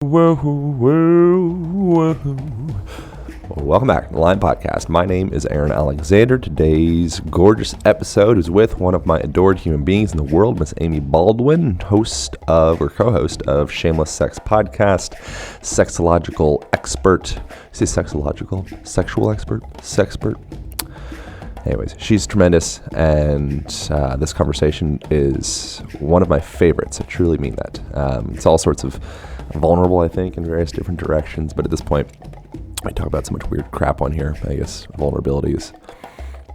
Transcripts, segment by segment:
Whoa, whoa, whoa. Welcome back to the Line Podcast. My name is Aaron Alexander. Today's gorgeous episode is with one of my adored human beings in the world, Miss Amy Baldwin, host of, or co-host of Shameless Sex Podcast, sexological expert. Is he sexological? Sexual expert? Sexpert? Anyways, she's tremendous, and this conversation is one of my favorites. I truly mean that. It's all sorts of vulnerable, I think, in various different directions, but at this point, I talk about so much weird crap on here. I guess vulnerability is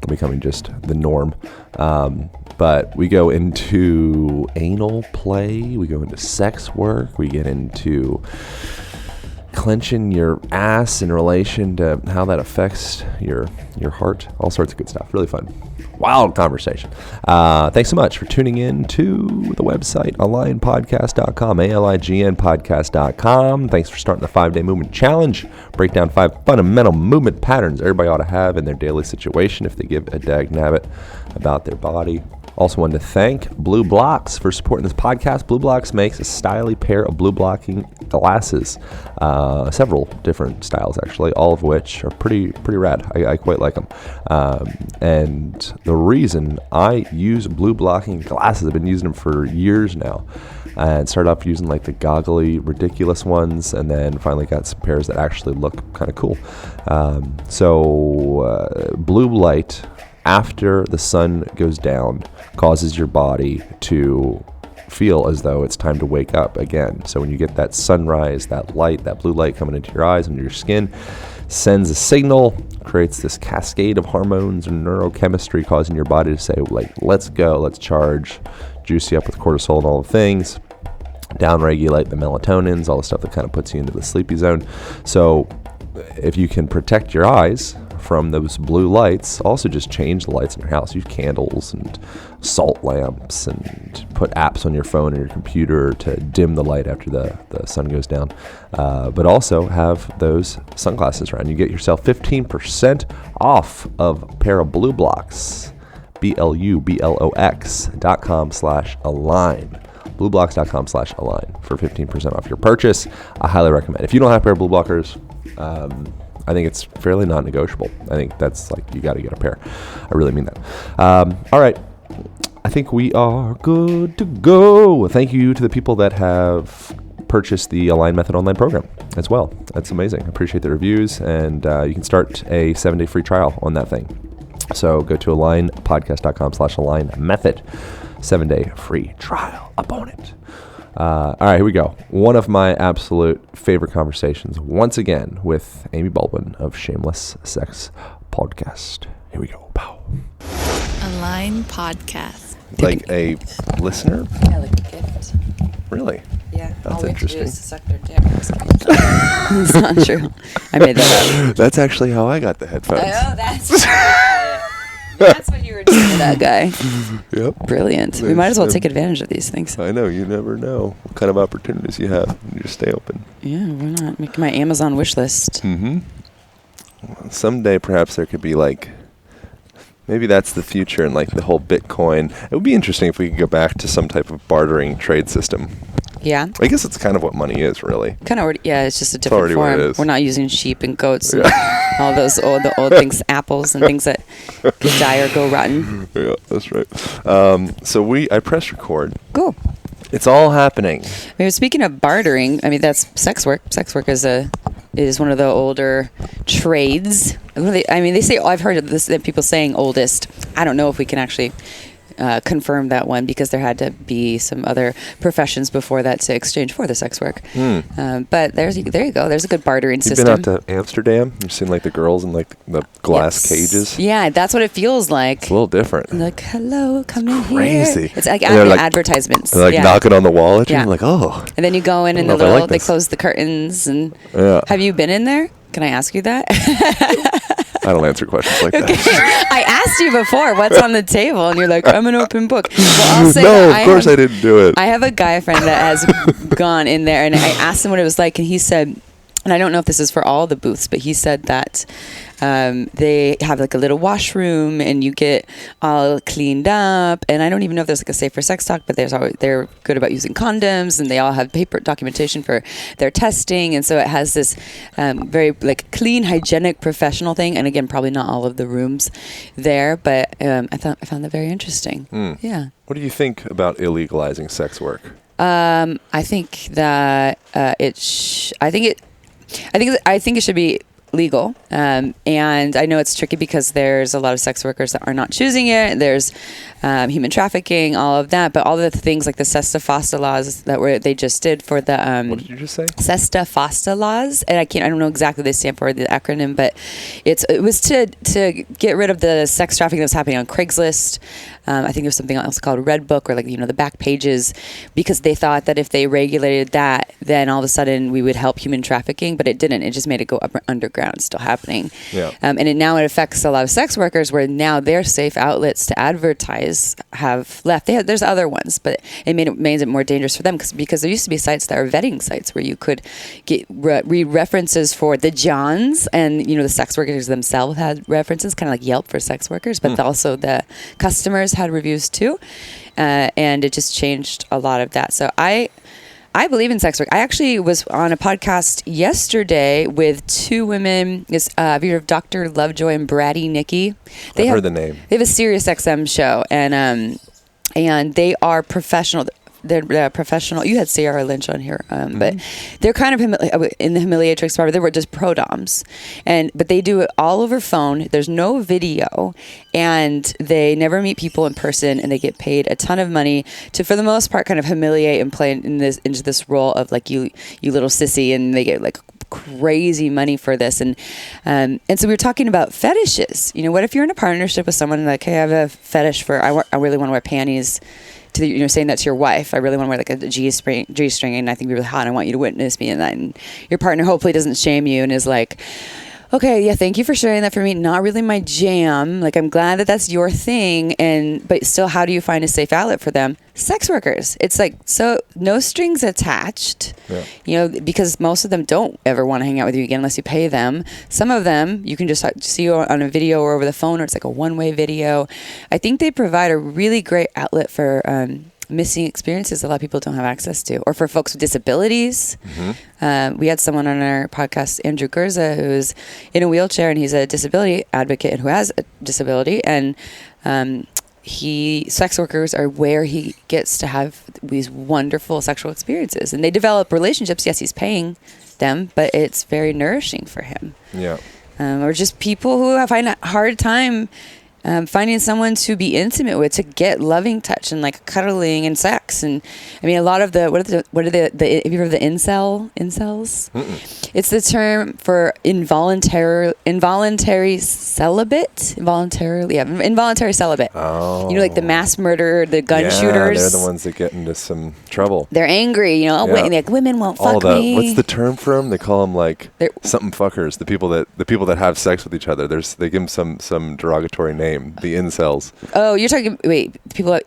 becoming just the norm. But we go into anal play, we go into sex work, we get into clenching your ass in relation to how that affects your heart, all sorts of good stuff. Really fun. Wild conversation. Thanks so much for tuning in to the website, alignpodcast.com, alignpodcast.com. Thanks for starting the 5-day movement challenge. Break down 5 fundamental movement patterns everybody ought to have in their daily situation if they give a dag nabbit about their body. Also wanted to thank Blue Blocks for supporting this podcast. Blue Blocks makes a stylish pair of blue blocking glasses. Several different styles, actually, all of which are pretty rad. I quite like them. And the reason I use blue blocking glasses, I've been using them for years now. And started off using like the goggly, ridiculous ones, and then finally got some pairs that actually look kind of cool. Blue light after the sun goes down causes your body to feel as though it's time to wake up again. So when you get that sunrise, that light, that blue light coming into your eyes and your skin, sends a signal, creates this cascade of hormones and neurochemistry causing your body to say, like, let's go, let's charge, juice you up with cortisol and all the things, down-regulate the melatonins, all the stuff that kind of puts you into the sleepy zone. So if you can protect your eyes from those blue lights, also just change the lights in your house. Use candles and salt lamps and put apps on your phone or your computer to dim the light after the sun goes down. But also have those sunglasses around. You get yourself 15% off of a pair of Blue Blocks, BLUBLOX.com/align. blueblocks.com/align for 15% off your purchase. I highly recommend. If you don't have a pair of blue blockers, I think it's fairly non-negotiable. I think that's like, you got to get a pair. I really mean that. All right. I think we are good to go. Thank you to the people that have purchased the Align Method online program as well. That's amazing. I appreciate the reviews, and you can start a 7-day free trial on that thing. So go to alignpodcast.com/align method. 7-day free trial upon it. All right, here we go. One of my absolute favorite conversations, once again, with Amy Baldwin of Shameless Sex Podcast. Here we go. Pow. Align Podcast. Like a listener? Yeah, like a gift. Really? Yeah. That's all we interesting. have to do is suck their dick. It's not true. I made that up. That's actually how I got the headphones. Oh, that's that's what you were doing to that guy. Yep. Brilliant. We might as well take advantage of these things. I know. You never know what kind of opportunities you have. You just stay open. Yeah, why not? Make my Amazon wish list. Mm-hmm. Well, someday, perhaps there could be like, maybe that's the future and like the whole Bitcoin. It would be interesting if we could go back to some type of bartering trade system. Yeah. I guess it's kind of what money is, really. Kind of. Yeah, it's just a different what it form. is. We're not using sheep and goats and all those old things, apples and things that could die or go rotten. Yeah, that's right. So I press record. Cool. It's all happening. I mean, speaking of bartering, I mean, that's sex work. Sex work is one of the older trades. They say, I've heard of this, that people saying oldest. I don't know if we can actually confirm that one, because there had to be some other professions before that to exchange for the sex work. But there you go. There's a good bartering system. You've been out to Amsterdam? You've seen like the girls in like the glass cages? Yeah, that's what it feels like. It's a little different. Like, hello, come in crazy. here. It's like like advertisements. They're like knocking on the wall at you. Like, oh. And then you go in and they close the curtains. And have you been in there? Can I ask you that? I don't answer questions like that. I asked you before, what's on the table? And you're like, I'm an open book. Well, I'll say no, of course I didn't do it. I have a guy friend that has gone in there, and I asked him what it was like, and he said, and I don't know if this is for all the booths, but he said that They have like a little washroom, and you get all cleaned up. And I don't even know if there's like a safer sex talk, but they're good about using condoms, and they all have paper documentation for their testing. And so it has this very like clean, hygienic, professional thing. And again, probably not all of the rooms there, but I found that very interesting. Yeah. What do you think about illegalizing sex work? I think that I think it should be legal. And I know it's tricky because there's a lot of sex workers that are not choosing it. There's human trafficking, all of that. But all the things like the SESTA FOSTA laws that they just did for the what did you just say? SESTA FOSTA laws, and I don't know exactly what they stand for, the acronym, but it was to get rid of the sex trafficking that was happening on Craigslist. I think there was something else called Red Book, or like the back pages, because they thought that if they regulated that, then all of a sudden we would help human trafficking, but it didn't. It just made it go underground. It's still happening. Yeah. And now it affects a lot of sex workers, where now their safe outlets to advertise have left. There's other ones, but it made it more dangerous for them because there used to be sites that are vetting sites where you could read references for the Johns, and the sex workers themselves had references, kind of like Yelp for sex workers, but also the customers had reviews too, and it just changed a lot of that. So I believe in sex work. I actually was on a podcast yesterday with two women. Have you heard of Dr. Lovejoy and Bratty Nikki? I've heard the name. They have a Sirius XM show, and they are professional. They're professional. You had Sarah Lynch on here, but they're kind of in the humiliatrix part. They were just pro doms, but they do it all over phone. There's no video, and they never meet people in person, and they get paid a ton of money to, for the most part, kind of humiliate and play into this role of like you little sissy, and they get like crazy money for this. And so we were talking about fetishes. What if you're in a partnership with someone like, hey, I have a fetish for I really want to wear panties. Saying that to your wife, I really want to wear like a G-string, and I think you're really hot, and I want you to witness me in that. And your partner hopefully doesn't shame you and is like, okay, yeah, thank you for sharing that for me. Not really my jam. Like, I'm glad that that's your thing. But still, how do you find a safe outlet for them? Sex workers. It's like, so no strings attached, because most of them don't ever want to hang out with you again unless you pay them. Some of them, you can just see you on a video or over the phone, or it's like a one-way video. I think they provide a really great outlet for missing experiences a lot of people don't have access to, or for folks with disabilities. We had someone on our podcast, Andrew Gurza, who's in a wheelchair, and he's a disability advocate and who has a disability, and sex workers are where he gets to have these wonderful sexual experiences, and they develop relationships. Yes, he's paying them, but it's very nourishing for him. Yeah. Or just people who find a hard time finding someone to be intimate with, to get loving touch and like cuddling and sex. And I mean, a lot of have you heard of the incels? Mm-mm. It's the term for involuntary celibate. Involuntary celibate. Oh. Like the mass murderer, the gun shooters. They're the ones that get into some trouble. They're angry, like women won't fuck me. What's the term for them? They call them like something fuckers. The people that have sex with each other. They give them some derogatory name. The incels. Oh, you're talking. People have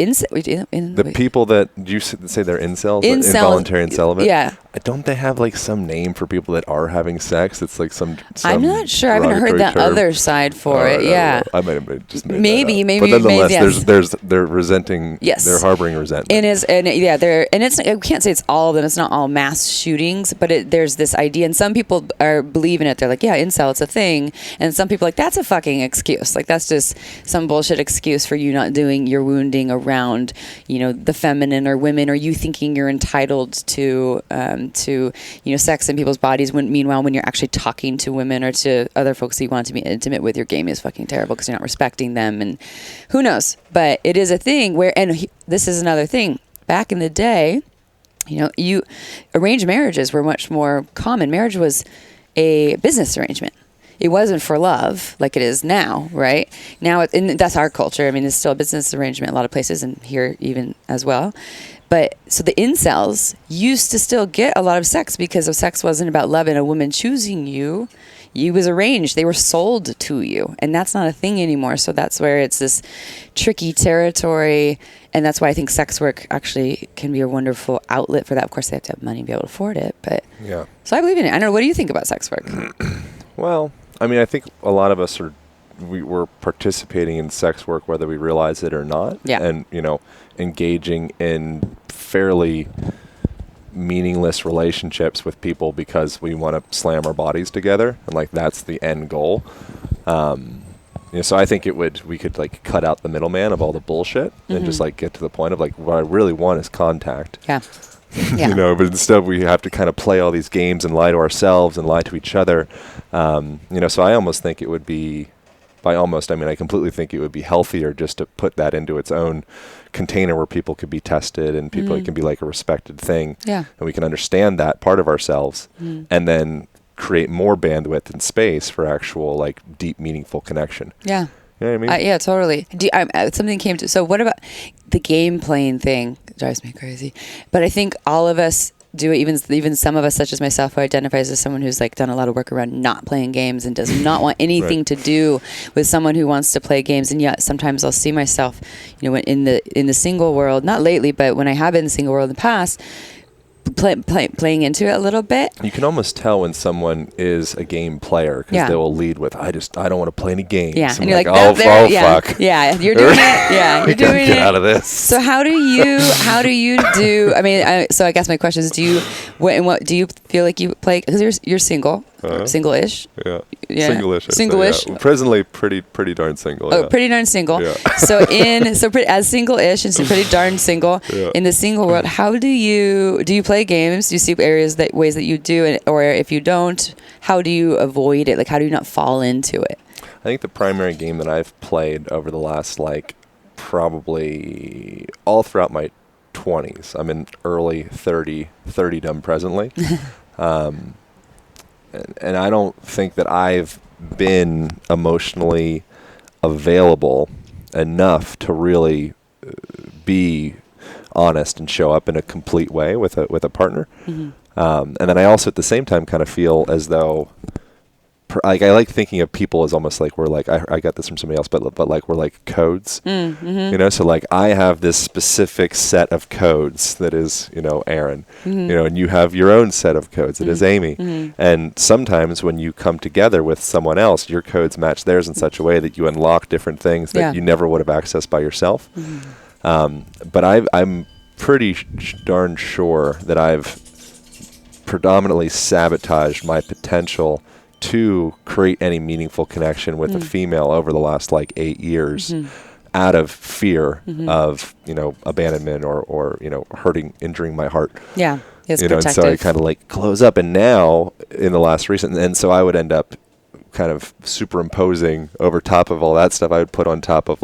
people that you say they're incels, involuntary and celibate. Yeah. Don't they have like some name for people that are having sex? It's like some I'm not sure. I haven't heard that term. Other side for it. Yeah. I might have just made maybe. But nonetheless, they're resenting. Yes. They're harboring resentment. I can't say it's all of them. It's not all mass shootings, but there's this idea, and some people believe in it. They're like, yeah, incel, it's a thing, and some people are like, that's a fucking excuse. Like that's just some bullshit excuse for you not doing your wounding around, the feminine or women, or you thinking you're entitled to sex in people's bodies. When meanwhile, when you're actually talking to women or to other folks that you want to be intimate with, your game is fucking terrible because you're not respecting them. And who knows? But it is a thing where, this is another thing. Back in the day, arranged marriages were much more common. Marriage was a business arrangement. It wasn't for love like it is now, right? Now, and that's our culture. I mean, it's still a business arrangement in a lot of places, and here even as well. But so the incels used to still get a lot of sex because sex wasn't about love and a woman choosing you. You was arranged. They were sold to you, and that's not a thing anymore. So that's where it's this tricky territory, and that's why I think sex work actually can be a wonderful outlet for that. Of course, they have to have money to be able to afford it, but yeah. So I believe in it. I don't know. What do you think about sex work? Well, I mean, I think a lot of us we're participating in sex work whether we realize it or not. Yeah. And, engaging in fairly meaningless relationships with people because we want to slam our bodies together, and like that's the end goal. So I think we could like cut out the middleman of all the bullshit and just like get to the point of like what I really want is contact. Yeah. Yeah. But instead we have to kind of play all these games and lie to ourselves and lie to each other. So I almost think it would be, I completely think it would be healthier just to put that into its own container where people could be tested and people, it can be like a respected thing. Yeah. And we can understand that part of ourselves and then create more bandwidth and space for actual like deep, meaningful connection. Yeah. You know what I mean? Yeah, totally. Something came to, so what about the game playing thing? It drives me crazy. But I think all of us do it, even some of us, such as myself, who identifies as someone who's like done a lot of work around not playing games and does not want anything to do with someone who wants to play games. And yet sometimes I'll see myself, in the single world, not lately, but when I have been in the single world in the past, playing into it a little bit. You can almost tell when someone is a game player because they will lead with, I don't want to play any games. Yeah, and you're like, oh fuck. Yeah, you're doing it. Yeah, you're doing it. Get out of this. So how do you do? I mean, so I guess my question is, do you feel like you play? Because you're single, single-ish. Yeah. Single-ish. Single-ish. Yeah. Presently, pretty darn single. Oh, yeah. pretty darn single. Yeah. So as single-ish and pretty darn single in the single world, how do you play games? Do you see ways that you do, or if you don't, how do you avoid it? Like, how do you not fall into it? I think the primary game that I've played over the last probably all throughout my 20s. I'm in early 30-dom presently. And I don't think that I've been emotionally available enough to really be honest and show up in a complete way with a partner. And then I also at the same time kind of feel as though I like thinking of people as almost like we're like, I got this from somebody else, but like we're like codes, so like I have this specific set of codes that is, Aaron, and you have your own set of codes that is Amy. And sometimes when you come together with someone else, your codes match theirs in such a way that you unlock different things that you never would have accessed by yourself. But I'm pretty darn sure that I've predominantly sabotaged my potential to create any meaningful connection with a female over the last 8 years out of fear of, abandonment or injuring my heart. Yeah. It's and so I kind of close up, and now in the last recent, and so I would end up kind of superimposing over top of all that stuff. I would put on top of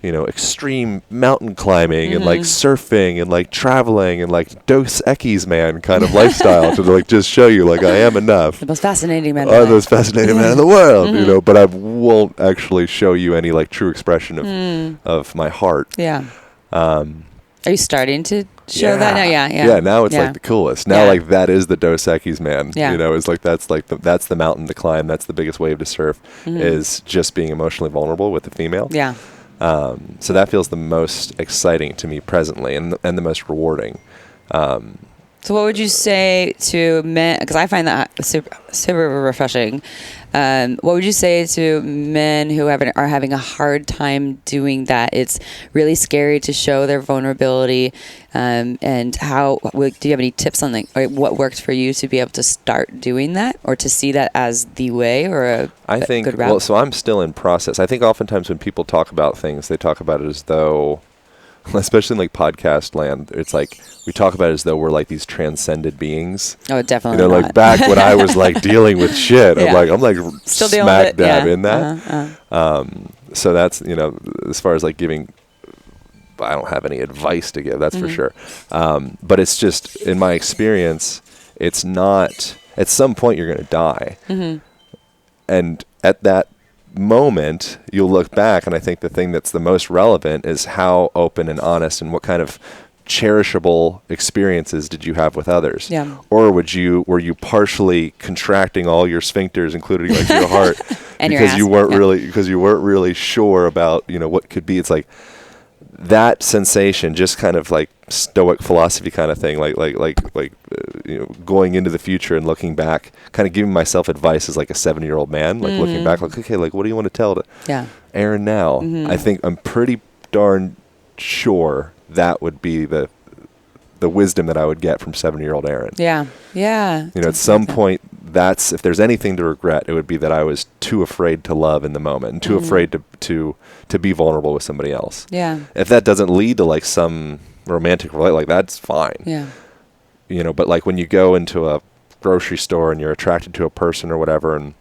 extreme mountain climbing and surfing and traveling and Dos Equis man kind of lifestyle to just show you I am enough. The most fascinating man. The most fascinating man in the world, but I won't actually show you any true expression of my heart. Yeah. Are you starting to show that now? Yeah. Yeah. Now it's the coolest. Now that is the Dos Equis man. Yeah. It's that's the mountain to climb. That's the biggest wave to surf. Is just being emotionally vulnerable with the female. Yeah. So that feels the most exciting to me presently, and the most rewarding. So what would you say to men? Because I find that super refreshing. What would you say to men who are having a hard time doing that? It's really scary to show their vulnerability. And how do you have any tips on what worked for you to be able to start doing that, or to see that as the way, or a good route? Well, so I'm still in process. I think oftentimes when people talk about things, they talk about it as though, especially in podcast land, it's we talk about it as though we're these transcended beings. Oh, definitely not. Back when I was dealing with shit, Yeah. I'm still smack dab in that. Uh-huh. So that's, as far as giving, I don't have any advice to give, that's for sure. But it's just, in my experience, it's not, at some point you're going to die. And at that moment, you'll look back, and I think the thing that's the most relevant is how open and honest and what kind of cherishable experiences did you have with others? Yeah. Or were you partially contracting all your sphincters, including your heart, and because your ass. you weren't really sure about what could be? It's that sensation, just kind of like stoic philosophy kind of thing, going into the future and looking back, kind of giving myself advice as like a 70-year-old man, like looking back, like, okay, like what do you want to tell to Aaron now? I think I'm pretty darn sure that would be the wisdom that I would get from 70-year-old Aaron. Yeah. At some point, that's, if there's anything to regret, it would be that I was too afraid to love in the moment and too afraid to be vulnerable with somebody else. Yeah. If that doesn't lead to like some romantic relate, like that's fine. Yeah. But like when you go into a grocery store and you're attracted to a person or whatever, and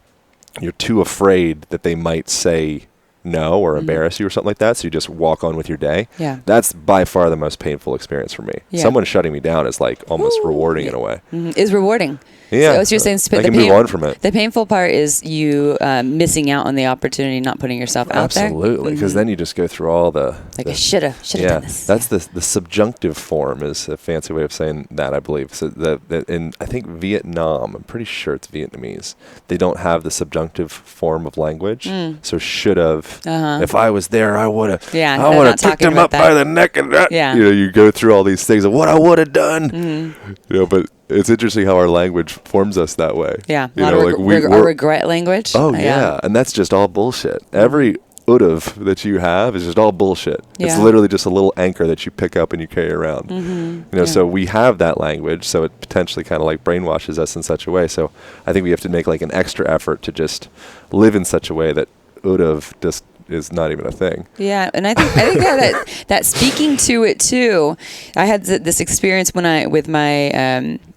you're too afraid that they might say no or embarrass you or something like that, so you just walk on with your day. Yeah. That's by far the most painful experience for me. Yeah. Someone shutting me down is like almost rewarding in a way. Is rewarding. Yeah. So as you're saying, I can move on from it. The painful part is you missing out on the opportunity, not putting yourself out there. Absolutely, because then you just go through all the... I shoulda done this. That's the subjunctive form is a fancy way of saying that, I believe. So in I think Vietnam, I'm pretty sure it's Vietnamese, they don't have the subjunctive form of language. So should've, if I was there, I would've. Yeah, I would've picked him up by the neck and that. Yeah. You go through all these things of what I would've done. But it's interesting how our language forms us that way. Yeah, a lot of regret language. Oh, yeah. And that's just all bullshit. Every would've that you have is just all bullshit. Yeah. It's literally just a little anchor that you pick up and you carry around. So we have that language, so it potentially kind of like brainwashes us in such a way. So I think we have to make like an extra effort to just live in such a way that would've just is not even a thing. Yeah, and I think that speaking to it too. I had this experience when I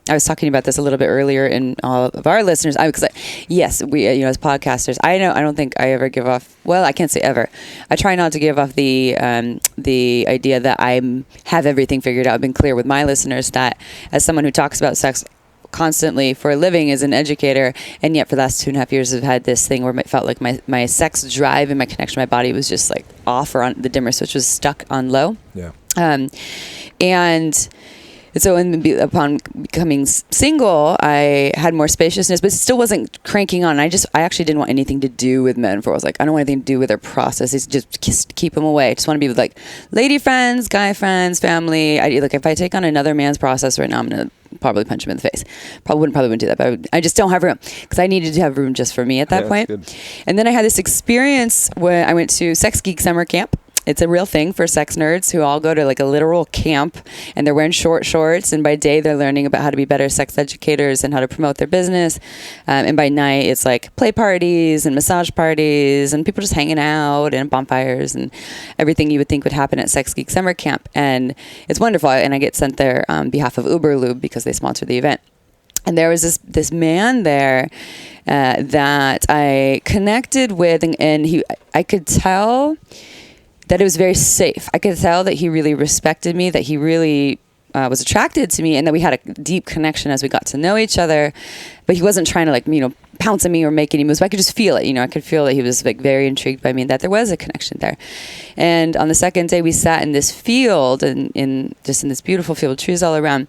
was talking about this a little bit earlier in all of our listeners. Yes, we as podcasters, I don't think I ever give off. Well, I can't say ever. I try not to give off the idea that I have everything figured out. I've been clear with my listeners that as someone who talks about sex constantly for a living as an educator, and yet for the last 2.5 years I've had this thing where it felt like my sex drive and my connection to my body was just like off, or on the dimmer switch was stuck on low. Yeah. And so upon becoming single, I had more spaciousness, but it still wasn't cranking on. I actually didn't want anything to do with men. I was like, I don't want anything to do with their processes. Just keep them away. I just want to be with like lady friends, guy friends, family. If I take on another man's process right now, I'm going to probably punch him in the face. Probably wouldn't do that, but I just don't have room, because I needed to have room just for me at that point. Good. And then I had this experience when I went to Sex Geek summer camp. It's a real thing for sex nerds who all go to like a literal camp, and they're wearing short shorts, and by day they're learning about how to be better sex educators and how to promote their business. And by night it's like play parties and massage parties and people just hanging out and bonfires and everything you would think would happen at Sex Geek summer camp. And it's wonderful. And I get sent there on behalf of Uberlube because they sponsor the event. And there was this man there that I connected with, and I could tell that it was very safe. I could tell that he really respected me, that he really was attracted to me, and that we had a deep connection as we got to know each other. But he wasn't trying to pounce on me or make any moves. But I could just feel it. I could feel that he was like very intrigued by me, and that there was a connection there. And on the second day, we sat in this field, and in this beautiful field with trees all around.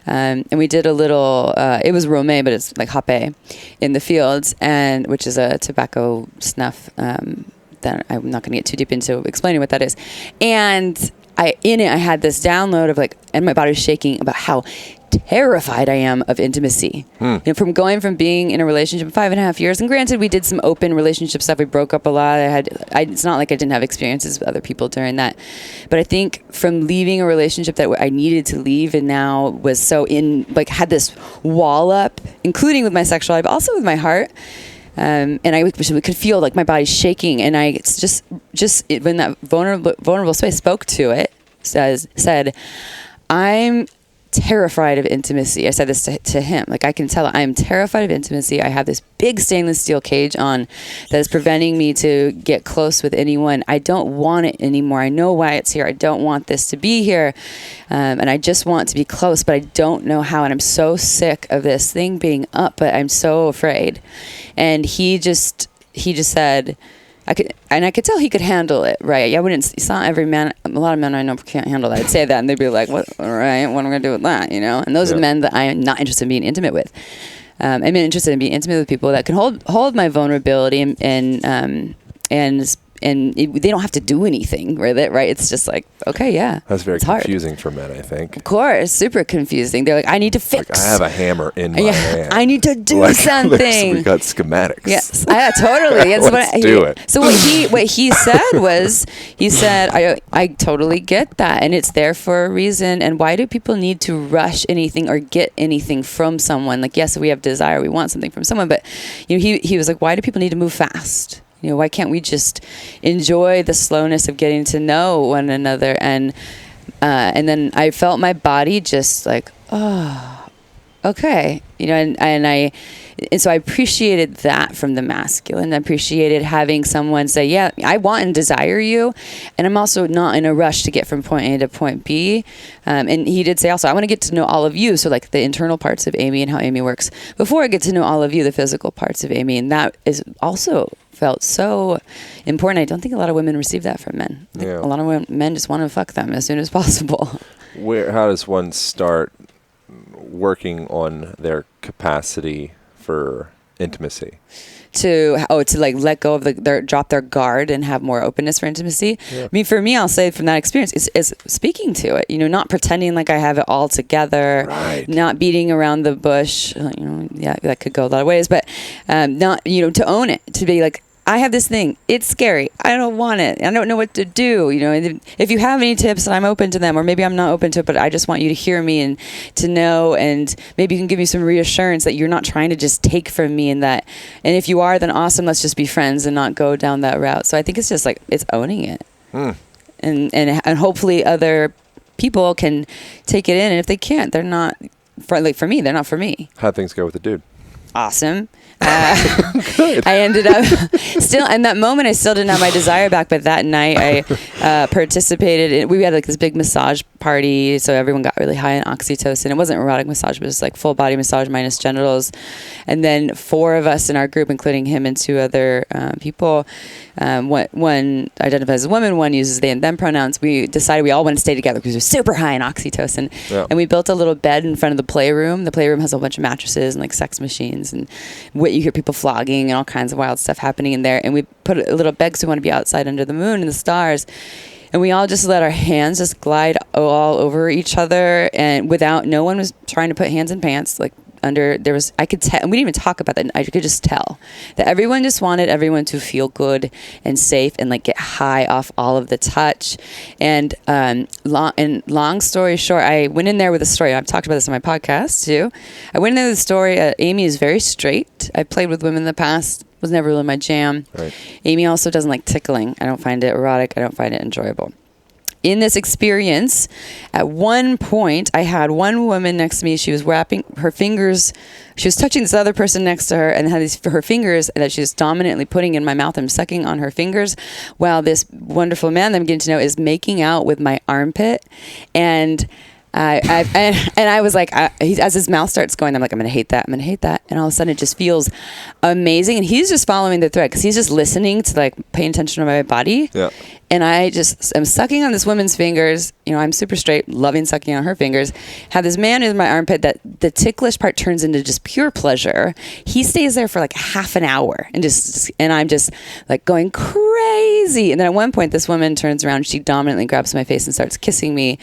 And we did a little. It was Rome, but it's like hape in the fields, and which is a tobacco snuff. That I'm not going to get too deep into explaining what that is. And I had this download of and my body was shaking about how terrified I am of intimacy. From going from being in a relationship 5.5 years, and granted we did some open relationship stuff, we broke up a lot. It's not like I didn't have experiences with other people during that, but I think from leaving a relationship that I needed to leave, and now was so had this wall up, including with my sexuality, but also with my heart. And I could feel my body shaking, and I just when that vulnerable space spoke to it, said, I'm terrified of intimacy. I said this to him. I can tell I am terrified of intimacy. I have this big stainless steel cage on that is preventing me to get close with anyone. I don't want it anymore. I know why it's here. I don't want this to be here. And I just want to be close, but I don't know how. And I'm so sick of this thing being up, but I'm so afraid. And he just said, I could tell he could handle it, right? It's not every man, a lot of men I know can't handle that. I'd say that, and they'd be like, what, all right, what am I going to do with that, And those are the men that I am not interested in being intimate with. I'm interested in being intimate with people that can hold my vulnerability and they don't have to do anything with it, right? It's just like, okay, yeah. That's very it's confusing hard. for men, I think. Of course, super confusing. They're like, I need to fix. Like, I have a hammer in my hand. I need to do something. We got schematics. Yes, totally. Let's do it. So what he said was, he said, I totally get that, and it's there for a reason. And why do people need to rush anything or get anything from someone? Like, yes, we have desire, we want something from someone, but he was like, why do people need to move fast? Why can't we just enjoy the slowness of getting to know one another? And then I felt my body just like, oh, okay. And so I appreciated that from the masculine. I appreciated having someone say, yeah, I want and desire you. And I'm also not in a rush to get from point A to point B. And he did say also, I want to get to know all of you. So like the internal parts of Amy and how Amy works before I get to know all of you, the physical parts of Amy. And that is also felt so important. I don't think a lot of women receive that from men. Yeah. A lot of men just want to fuck them as soon as possible. How does one start working on their capacity for intimacy? To like let go of drop their guard and have more openness for intimacy. Yeah. I mean, for me, I'll say from that experience is speaking to it, not pretending like I have it all together, right. Not beating around the bush, yeah, that could go a lot of ways, but not, to own it, to be like, I have this thing. It's scary. I don't want it. I don't know what to do. If you have any tips, I'm open to them, or maybe I'm not open to it, but I just want you to hear me and to know, and maybe you can give me some reassurance that you're not trying to just take from me, and if you are, then awesome. Let's just be friends and not go down that route. So I think it's just like, it's owning it. And hopefully other people can take it in. And if they can't, they're not for me, they're not for me. How'd things go with the dude? Awesome. I ended up still, in that moment, I still didn't have my desire back. But that night, I participated. We had like this big massage party, so everyone got really high on oxytocin. It wasn't erotic massage, but it was like full body massage minus genitals. And then 4 of us in our group, including him and 2 other people, one identifies as a woman, one uses they and them pronouns. We decided we all want to stay together because we were super high in oxytocin. Yeah. And we built a little bed in front of the playroom. The playroom has a bunch of mattresses and like sex machines, and you hear people flogging and all kinds of wild stuff happening in there. And we put a little bed because we want to be outside under the moon and the stars. And we all just let our hands just glide all over each other, and no one was trying to put hands in pants. Like I could tell, and we didn't even talk about that. I could just tell that everyone just wanted everyone to feel good and safe and like get high off all of the touch. And long story short, I went in there with a story. I've talked about this on my podcast too. I went in there with a story. Amy is very straight. I played with women in the past. Was never really my jam. Right. Amy also doesn't like tickling. I don't find it erotic. I don't find it enjoyable. In this experience, at one point, I had one woman next to me. She was wrapping her fingers. She was touching this other person next to her and had her fingers that she was dominantly putting in my mouth and sucking on her fingers, while this wonderful man that I'm getting to know is making out with my armpit. And I was like, as his mouth starts going, I'm like, I'm going to hate that. I'm going to hate that. And all of a sudden it just feels amazing. And he's just following the thread because he's just listening to like paying attention to my body. Yeah. And I just am sucking on this woman's fingers. I'm super straight, loving sucking on her fingers. Have this man in my armpit that the ticklish part turns into just pure pleasure. He stays there for like half an hour and and I'm just like going crazy. And then at one point, this woman turns around, she dominantly grabs my face and starts kissing me.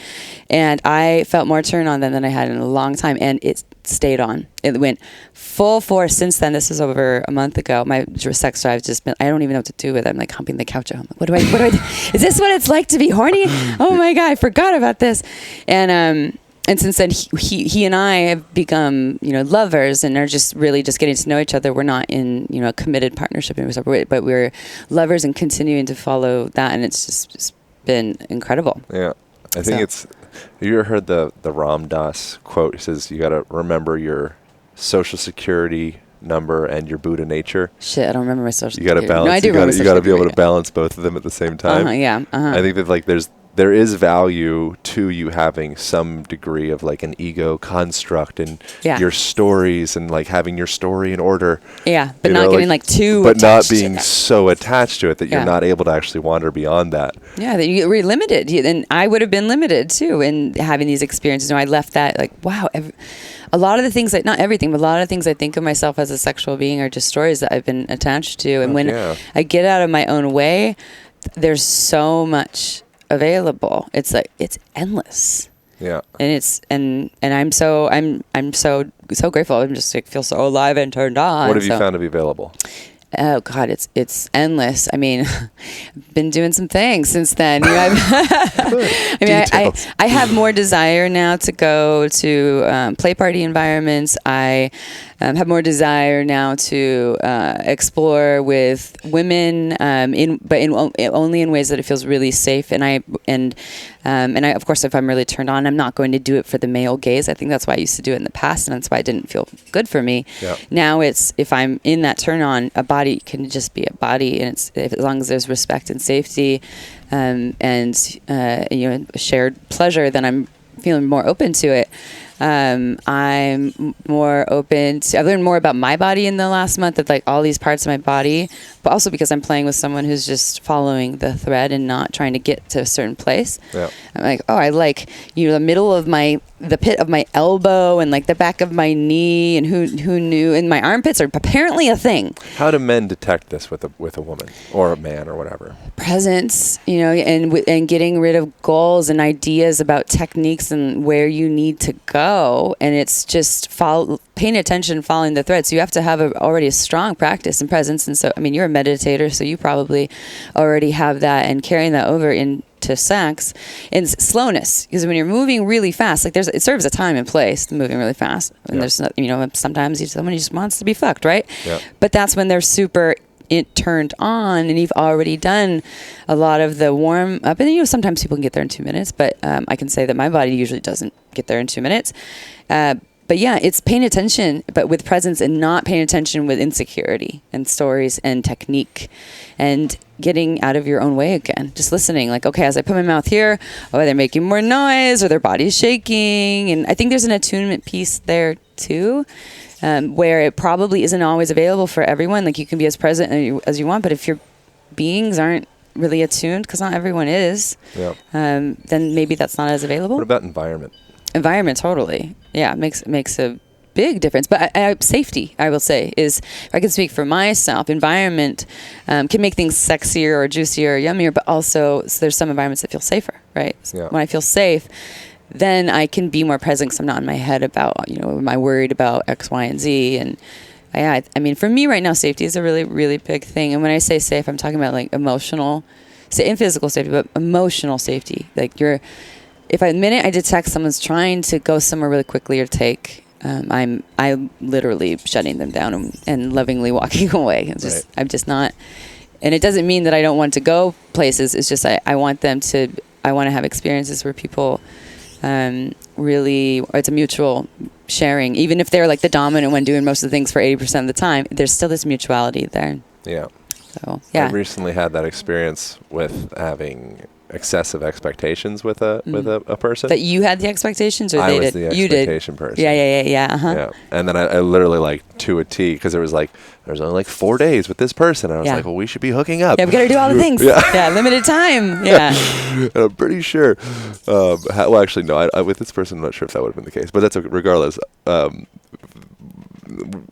And I felt more turn on than I had in a long time. And it stayed on. It went full force since then. This was over a month ago. My sex drive's just been, I don't even know what to do with it. I'm like humping the couch at home. What do I do? Is this what it's like to be horny? Oh my God, I forgot about this. And since then he and I have become, lovers and are just really just getting to know each other. We're not in, a committed partnership, but we're lovers and continuing to follow that. And it's just been incredible. Yeah. I think have you ever heard the Ram Dass quote? He says, you got to remember your social security number and your Buddha nature. Shit, I don't remember my social security. You got to balance. No, I do you got to be able to balance both of them at the same time. Yeah. I think that like there's there is value to you having some degree of like an ego construct and your stories and like having your story in order. Yeah, but not getting like too but not attached to being that. so attached to it that you're not able to actually wander beyond that. Yeah, that you get really limited. And I would have been limited too in having these experiences. You know, I left that like, wow, a lot of the things that, not everything, but a lot of things I think of myself as a sexual being are just stories that I've been attached to. And when I get out of my own way, there's so much available. It's like, it's endless. Yeah. And it's, and I'm so grateful. I'm just like, feel so alive and turned on. What have you found to be available? Oh God, it's endless. I mean, I've been doing some things since then. You know, I have more desire now to go to play party environments. I have more desire now to explore with women, only in ways that it feels really safe. And I, of course, if I'm really turned on, I'm not going to do it for the male gaze. I think that's why I used to do it in the past, and that's why it didn't feel good for me. Yeah. Now it's, if I'm in that turn on, a body can just be a body, and as long as there's respect and safety, and shared pleasure, then I'm feeling more open to it. I'm more open to, I've learned more about my body in the last month, of like all these parts of my body, but also because I'm playing with someone who's just following the thread and not trying to get to a certain place. Yeah. I'm like, oh, I like, the middle of the pit of my elbow and like the back of my knee, and who knew, and my armpits are apparently a thing. How do men detect this with a woman or a man or whatever? Presence, and getting rid of goals and ideas about techniques and where you need to go. And it's just paying attention, following the thread. So you have to have already a strong practice and presence. And so, I mean, you're a meditator, so you probably already have that, and carrying that over into sex and slowness. Because when you're moving really fast, like it serves a time and place, moving really fast. And there's not, sometimes someone just wants to be fucked, right? Yeah. But that's when they're super turned on, and you've already done a lot of the warm up. And sometimes people can get there in 2 minutes, but I can say that my body usually doesn't get there in 2 minutes. But yeah, it's paying attention, but with presence, and not paying attention with insecurity and stories and technique, and getting out of your own way again. Just listening, like, okay, as I put my mouth here, they're making more noise, or their body's shaking. And I think there's an attunement piece there too. Where it probably isn't always available for everyone. Like, you can be as present as you want, but if your beings aren't really attuned, because not everyone is, then maybe that's not as available. What about environment? Environment, totally. Yeah, makes a big difference. But safety, I will say, is, if I can speak for myself, environment can make things sexier or juicier or yummier, but also there's some environments that feel safer, right? So when I feel safe, then I can be more present, because I'm not in my head about, am I worried about X, Y, and Z? And I mean, for me right now, safety is a really, really big thing. And when I say safe, I'm talking about like emotional, and physical safety, but emotional safety. Like the minute I detect someone's trying to go somewhere really quickly or take, I'm literally shutting them down and lovingly walking away. It's just, I'm just not, and it doesn't mean that I don't want to go places. It's just, I want to have experiences where people, really, or it's a mutual sharing. Even if they're like the dominant one doing most of the things for 80% of the time, there's still this mutuality there. Yeah. So, yeah. I recently had that experience with having excessive expectations with a person. That you had the expectations, or I they was did? the You did. expectation person. Yeah. Uh-huh. Yeah. And then I literally, like, to a T, because there was only like 4 days with this person. And I was like, well, we should be hooking up. Yeah, we got to do all the things. Yeah, limited time. Yeah. And I'm pretty sure. Well, actually, no. I with this person, I'm not sure if that would have been the case. But that's okay. Regardless,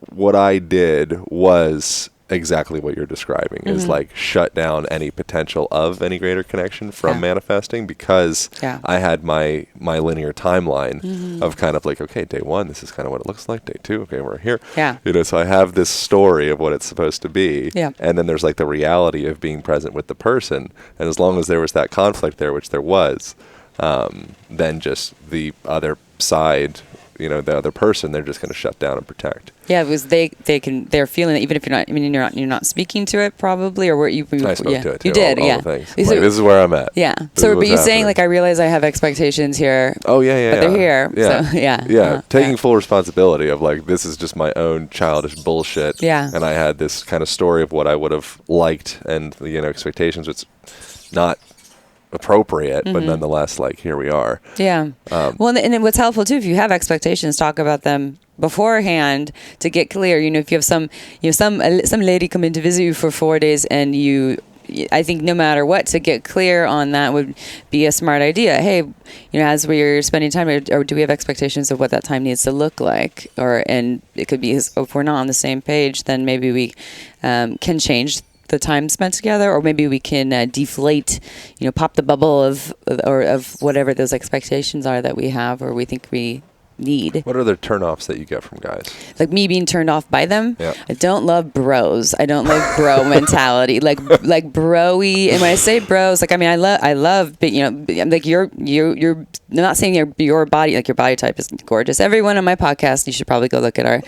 what I did was exactly what you're describing, is like shut down any potential of any greater connection from manifesting, because I had my linear timeline of kind of like, okay, day 1, this is kind of what it looks like. Day 2, okay, we're here. Yeah. So I have this story of what it's supposed to be. Yeah. And then there's like the reality of being present with the person. And as long as there was that conflict there, which there was, then just the other side, the other person, they're just going to shut down and protect. Yeah, because they're feeling it, even if you're not speaking to it, probably, or I spoke to it too. You did, all the things. Like, this is where I'm at. Yeah. So, but you're saying, like, I realize I have expectations here. Oh yeah. But they're here. Yeah. So, yeah. Yeah. Taking full responsibility of, like, this is just my own childish bullshit. Yeah. And I had this kind of story of what I would have liked, and expectations. It's not appropriate, but nonetheless, like, here we are. Yeah. Well, and then what's helpful too, if you have expectations, talk about them beforehand to get clear. If you have some lady come in to visit you for 4 days, and I think no matter what, to get clear on that would be a smart idea. Hey, as we're spending time, or do we have expectations of what that time needs to look like? And it could be, if we're not on the same page, then maybe we can change the time spent together, or maybe we can deflate, pop the bubble of whatever those expectations are that we have, or we think we need. What are the turnoffs that you get from guys? Like me being turned off by them? Yeah. I don't love bros. I don't like bro mentality. Like bro-y. And when I say bros, like, I love, but like you're I'm not saying your body, like your body type is gorgeous. Everyone on my podcast, you should probably go look at our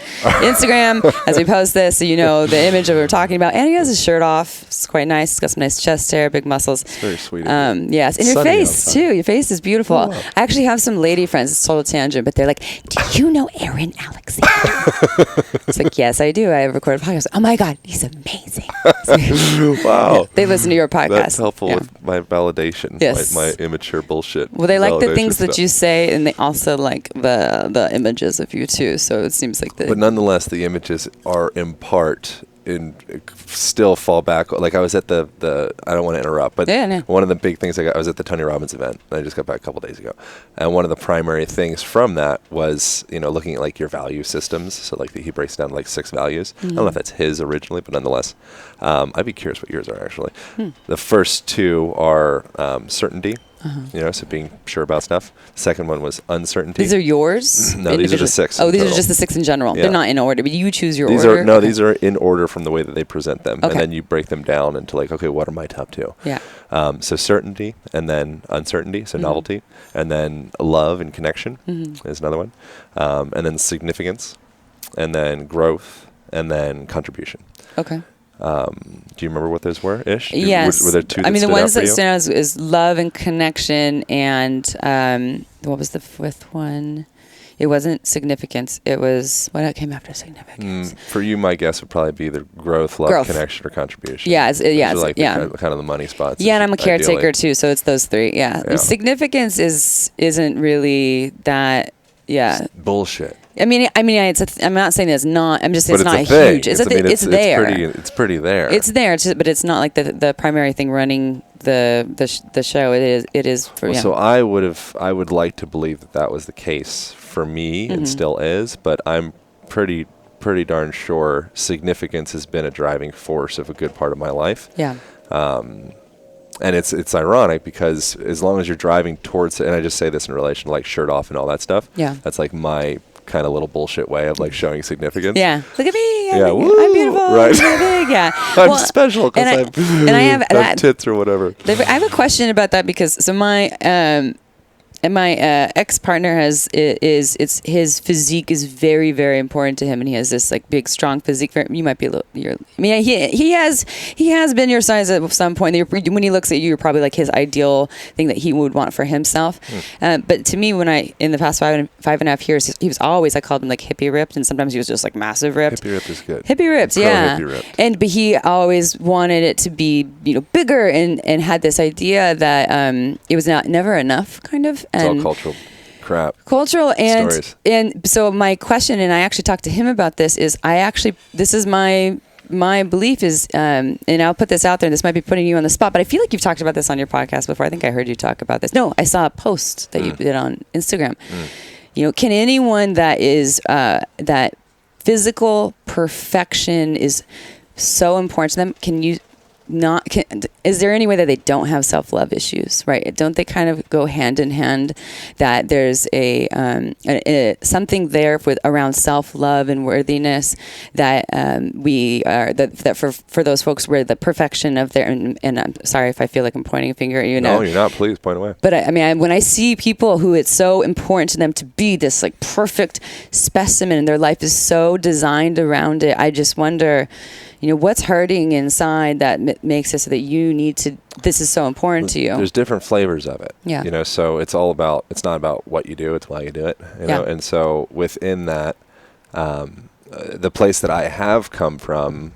Instagram as we post this, so the image that we're talking about. And he has his shirt off. It's quite nice. He's got some nice chest hair, big muscles. It's very sweet. Yes. And your face too. Your face is beautiful. Oh, wow. I actually have some lady friends. It's a total tangent, but they're like, do you know Aaron Alexander? It's like, yes, I do. I recorded a podcast. Oh my God, he's amazing. Wow. They listen to your podcast. That's helpful with my validation. Yes. My immature bullshit. Well, they like the things stuff that you say, and they also like the images of you too. So it seems like But nonetheless, the images are in part still fall back. Like I was at the I don't want to interrupt, but one of the big things I was at the Tony Robbins event. I just got back a couple days ago, and one of the primary things from that was looking at like your value systems. So like he breaks down like 6 values. I don't know if that's his originally, but nonetheless, I'd be curious what yours are actually. The first 2 are certainty. So being sure about stuff. The second one was uncertainty. These are yours? No, these are just 6. Oh, these are just the 6 in general. Yeah. They're not in order, but you choose your these order? These are in order from the way that they present them. Okay. And then you break them down into like, okay, what are my top 2? Yeah. So certainty, and then uncertainty, so novelty, and then love and connection is another one. And then significance, and then growth, and then contribution. Okay. Do you remember what those were, ish? Yes. Were there 2 that the stood ones out that for stand out is love and connection, and what was the 5th one? It wasn't significance. It was what came after significance. For you, my guess would probably be either growth, connection, or contribution. Yeah, kind of the money spots. Yeah, and I'm a caretaker too, so it's those 3. Yeah. Significance isn't really that. Yeah. Bullshit. I'm not saying it's not. I'm just saying it's not huge. It's there. It's pretty there. It's there, but it's not like the primary thing running the show. It is for. Well, so I would like to believe that was the case for me, and still is, but I'm pretty darn sure significance has been a driving force of a good part of my life. Yeah. And it's ironic because as long as you're driving towards it, and I just say this in relation to like shirt off and all that stuff. Yeah. That's like my kind of little bullshit way of like showing significance. Yeah. Look at me. I'm beautiful. Right. I'm big. Yeah. I'm special because I have tits or whatever. I have a question about that because my ex-partner his physique is very, very important to him, and he has this like big, strong physique. You might be he has been your size at some point. When he looks at you, you're probably like his ideal thing that he would want for himself. But to me, in the past 5.5 years, he was always, I called him like hippie ripped, and sometimes he was just like massive ripped. Hippie ripped is good. Hippie ripped, yeah. Hippie ripped. But he always wanted it to be bigger, and had this idea that it was never enough, kind of. It's all cultural crap. Cultural stories. And so my question, and I actually talked to him about this, is this is my belief is, and I'll put this out there, and this might be putting you on the spot, but I feel like you've talked about this on your podcast before. I think I heard you talk about this. No, I saw a post that you did on Instagram. Can anyone that physical perfection is so important to them, is there any way that they don't have self-love issues, right? Don't they kind of go hand in hand, that there's a something there around self-love and worthiness that for those folks where the perfection of their, and I'm sorry if I feel like I'm pointing a finger at you now. No, you're not. Please point away. But when I see people who it's so important to them to be this like perfect specimen, and their life is so designed around it, I just wonder, what's hurting inside that makes it so that this is so important to you. There's different flavors of it. Yeah. So it's not about what you do, it's why you do it. And so within that, the place that I have come from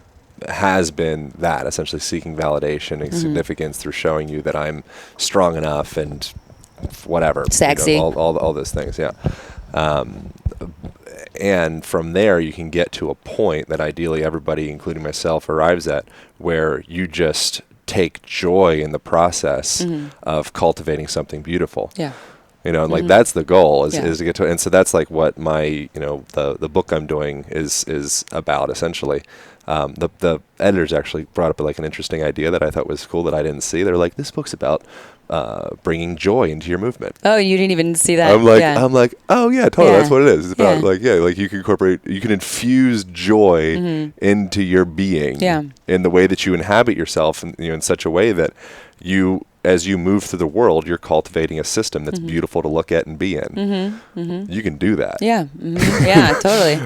has been that, essentially seeking validation and significance through showing you that I'm strong enough and whatever. Sexy. All those things, yeah. And from there, you can get to a point that ideally everybody, including myself, arrives at, where you just take joy in the process of cultivating something beautiful. Yeah. Like that's the goal is to get to it. And so that's like what my, the book I'm doing is about essentially. The editors actually brought up like an interesting idea that I thought was cool that I didn't see. They're like, this book's about bringing joy into your movement. Oh, you didn't even see that. I'm like, oh yeah, totally. Yeah. That's what it is. It's about like you can infuse joy into your being in the way that you inhabit yourself, and in such a way that as you move through the world, you're cultivating a system that's beautiful to look at and be in. You can do that. Yeah. Yeah, totally.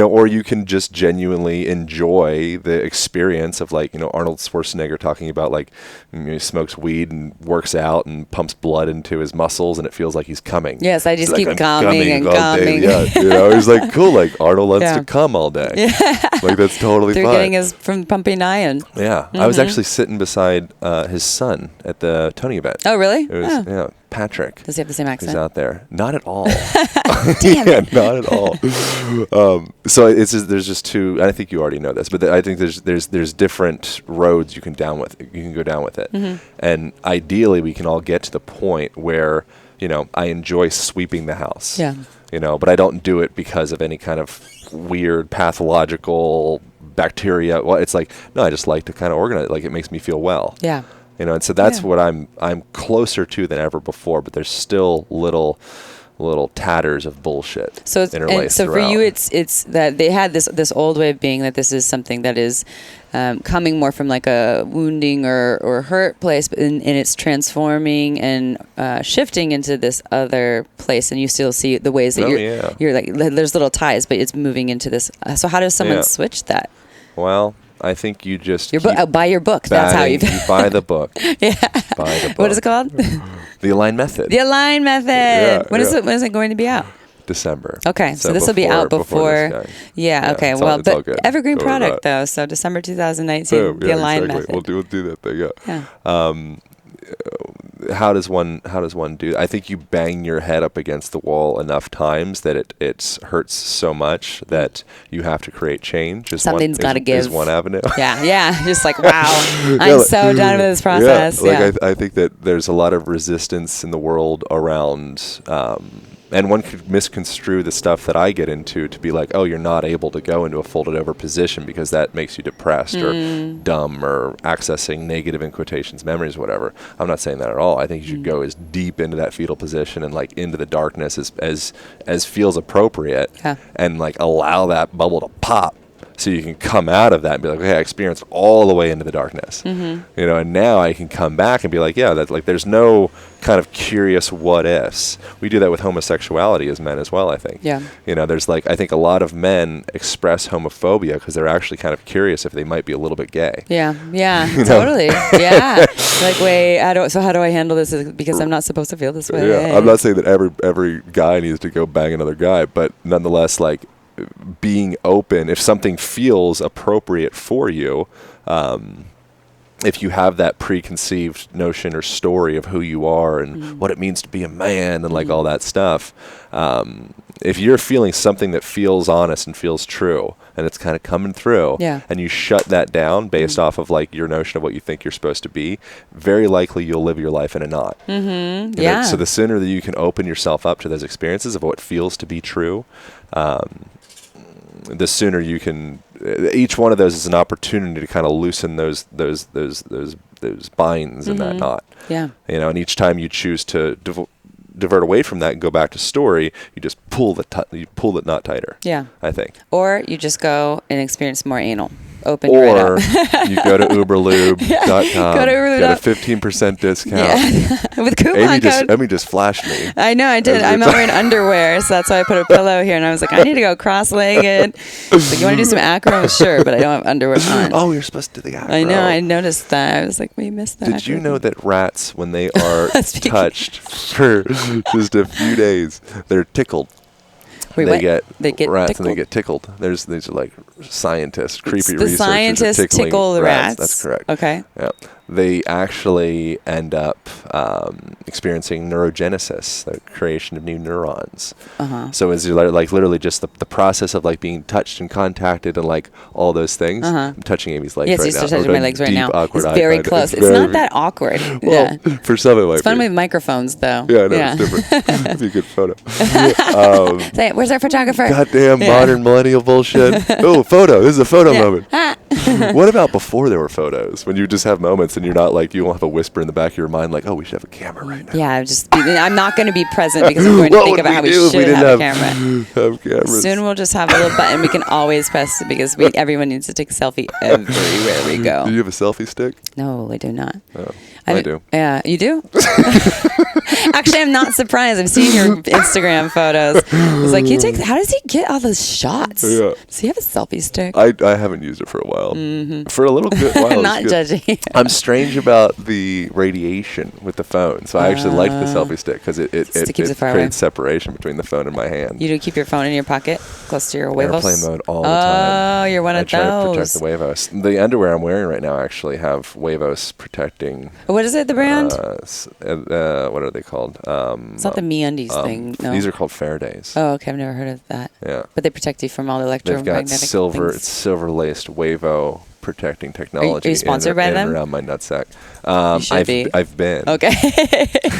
Or you can just genuinely enjoy the experience of like, Arnold Schwarzenegger talking about like, he smokes weed and works out and pumps blood into his muscles and it feels like he's coming. Yes, I just keep coming and coming. Yeah, he's like, cool, like Arnold loves to come all day. Yeah. Like that's totally They're fine. getting his from pumping iron. Yeah. I was actually sitting beside his son at the Tony event. Oh, really? It was, Patrick. Does he have the same accent? He's out there. Not at all. Damn it. Not at all. So there's just two. I think you already know this, but I think there's different roads you can go down with it, and ideally we can all get to the point where I enjoy sweeping the house. Yeah. But I don't do it because of any kind of weird pathological bacteria. Well, it's like no, I just like to kind of organize it. Like it makes me feel well. Yeah. And so that's what I'm closer to than ever before, but there's still little tatters of bullshit. So interlaced so throughout. for you, it's that they had this old way of being that this is something that is coming more from like a wounding or hurt place, and it's transforming and shifting into this other place, and you still see the ways that you're like there's little ties, but it's moving into this. So how does someone switch that? Well, I think you just buy your book. That's how you buy the book. Yeah. Buy the book. What is it called? The Align Method. The Align Method. When is it going to be out? December. Okay, so this will be out before. Yeah. Okay. Well, but evergreen product though. So December 2019. Boom, the Align Method. We'll do that thing. Yeah. How does one do? I think you bang your head up against the wall enough times that it hurts so much that you have to create change. Something's got to give. Is one avenue. Yeah. Just like wow, I'm so done with this process. Yeah. I think that there's a lot of resistance in the world around. And one could misconstrue the stuff that I get into to be like, oh, you're not able to go into a folded over position because that makes you depressed or dumb or accessing negative, in quotations, memories, whatever. I'm not saying that at all. I think you should go as deep into that fetal position and like into the darkness as feels appropriate and like allow that bubble to pop. So you can come out of that and be like, okay, I experienced all the way into the darkness, and now I can come back and be like, yeah, that's like, there's no kind of curious what ifs. We do that with homosexuality as men as well, I think. Yeah. There's like, I think a lot of men express homophobia because they're actually kind of curious if they might be a little bit gay. Yeah. Totally. Yeah. Like, wait, how do I handle this? Because I'm not supposed to feel this way. Yeah. I'm not saying that every guy needs to go bang another guy, but nonetheless, like, being open, if something feels appropriate for you, if you have that preconceived notion or story of who you are and what it means to be a man and like all that stuff, if you're feeling something that feels honest and feels true and it's kind of coming through and you shut that down based off of like your notion of what you think you're supposed to be, very likely you'll live your life in a knot. So the sooner that you can open yourself up to those experiences of what feels to be true, the sooner you can. Each one of those is an opportunity to kind of loosen those binds in that knot. Yeah. And each time you choose to divert away from that and go back to story, you just pull the knot tighter. Yeah. I think. Or you just go and experience more anal. Open or right up. You go to Uberlube.com. Go to Uberlube. Get a 15% discount. Yeah. With coupon code. Amy just flashed me. I know, I did. I'm wearing underwear, so that's why I put a pillow here. And I was like, I need to go cross-legged. Like, you want to do some acrobatics? Sure, but I don't have underwear on. Oh, you're supposed to do the acro. I know. I noticed that. I was like, we missed that. Did you know that rats, when they are touched for just a few days, they're tickled? Wait, they what? get They get rats tickled? and they get tickled. These are like scientists, creepy The researchers scientists are tickling tickle the rats. That's correct. Okay. Yeah. They actually end up experiencing neurogenesis, the creation of new neurons. So it's like literally just the process of like being touched and contacted and like all those things. I'm touching Amy's legs Yes, right you're now. touching my legs right now. Awkward It's eye very contact. close. It's very- not that awkward. Well, Yeah. for some it might It's fun be. with microphones, though. Yeah, I know, it's different. That'd be a good photo. Say, where's our photographer? Goddamn modern millennial bullshit. Oh, photo. This is a photo moment. What about before there were photos? When you just have moments and you're not like, you won't have a whisper in the back of your mind like, oh, we should have a camera right now. Yeah, I'm not going to be present because I'm going to think about how we should have a camera. Have cameras. Soon we'll just have a little button we can always press because everyone needs to take a selfie everywhere we go. Do you have a selfie stick? No, I do not. Oh, I do. Yeah, you do? Actually, I'm not surprised. I've seen your Instagram photos. It's like, how does he get all those shots? Yeah. Does he have a selfie stick? I haven't used it for a while. For a little bit while. Not judging. I'm strange about the radiation with the phone. So I actually like the selfie stick because it keeps it far creates away. separation between the phone and my hand. You do keep your phone in your pocket close to your huevos? Airplane mode all the time. Oh, you're one of I try to protect those. the huevos. The underwear I'm wearing right now actually have huevos protecting. What is it, the brand? What are they called? It's not the MeUndies thing, no. These are called Faraday's. Oh, okay. I've never heard of that. Yeah. But they protect you from all the They've electromagnetic got silver. things. It's silver-laced Huevo protecting technology. Are you sponsored by in them? and around my nutsack. You should be. I've been. Okay.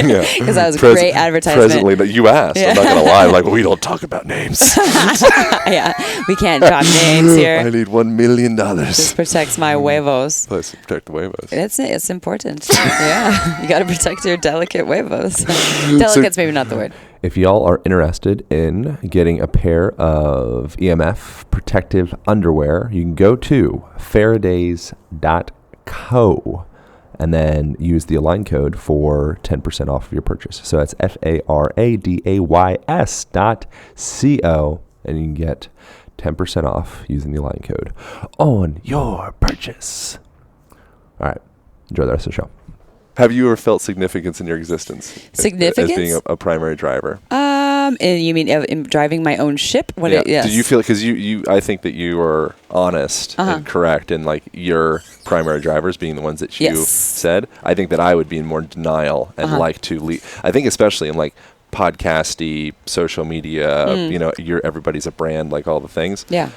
Yeah. Because that was a great advertisement. Presently, that you asked. Yeah. I'm not gonna lie. I'm like, well, we don't talk about names. Yeah. We can't drop names I here. need $1 million. This protects my huevos. Plus, protect the huevos. That's it. It's important. Yeah. You got to protect your delicate huevos. Delicate's maybe not the word. If y'all are interested in getting a pair of EMF protective underwear, you can go to faradays.co and then use the Align code for 10% off of your purchase. So that's FARADAYS.co, and you can get 10% off using the Align code on your purchase. All right. Enjoy the rest of the show. Have you ever felt significance in your existence? Significance? As being a primary driver? And you mean in driving my own ship? Yeah. Yes. Did you feel, because I think that you are honest and correct in like your primary drivers being the ones that you said. I think that I would be in more denial and like to lead. I think especially in like podcasty, social media, everybody's a brand, like all the things. Yeah.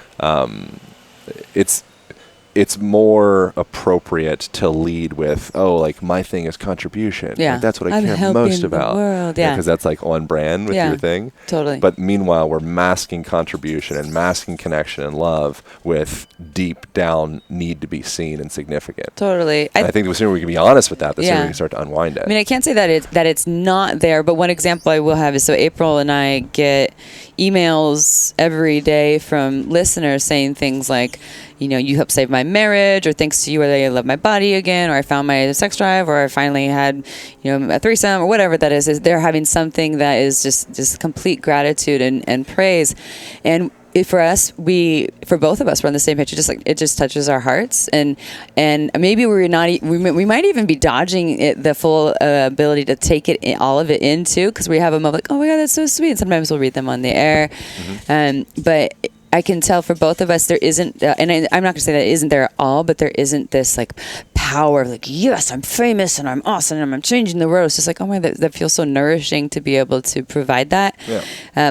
It's more appropriate to lead with, like my thing is contribution. Yeah. Like, that's what I I'm care helping most the about. world, yeah. Because that's like on brand with your thing. Totally. But meanwhile, we're masking contribution and masking connection and love with deep down need to be seen and significant. Totally. I think the sooner we can be honest with that, the sooner Yeah. we can start to unwind it. I mean, I can't say that it's not there, but one example I will have is, so April and I get emails every day from listeners saying things like, you helped save my marriage, or thanks to you, I love my body again, or I found my sex drive, or I finally had, a threesome, or whatever that is they're having something that is just complete gratitude and praise. And for both of us, we're on the same page. It just touches our hearts, and maybe we might even be dodging the full ability to take all of it into, because we have a moment like, oh my God, that's so sweet. And sometimes we'll read them on the air, but I can tell for both of us there isn't, and I'm not going to say that it isn't there at all, but there isn't this like power of like, yes, I'm famous and I'm awesome and I'm changing the world. It's just like, oh my, that feels so nourishing to be able to provide that. Yeah.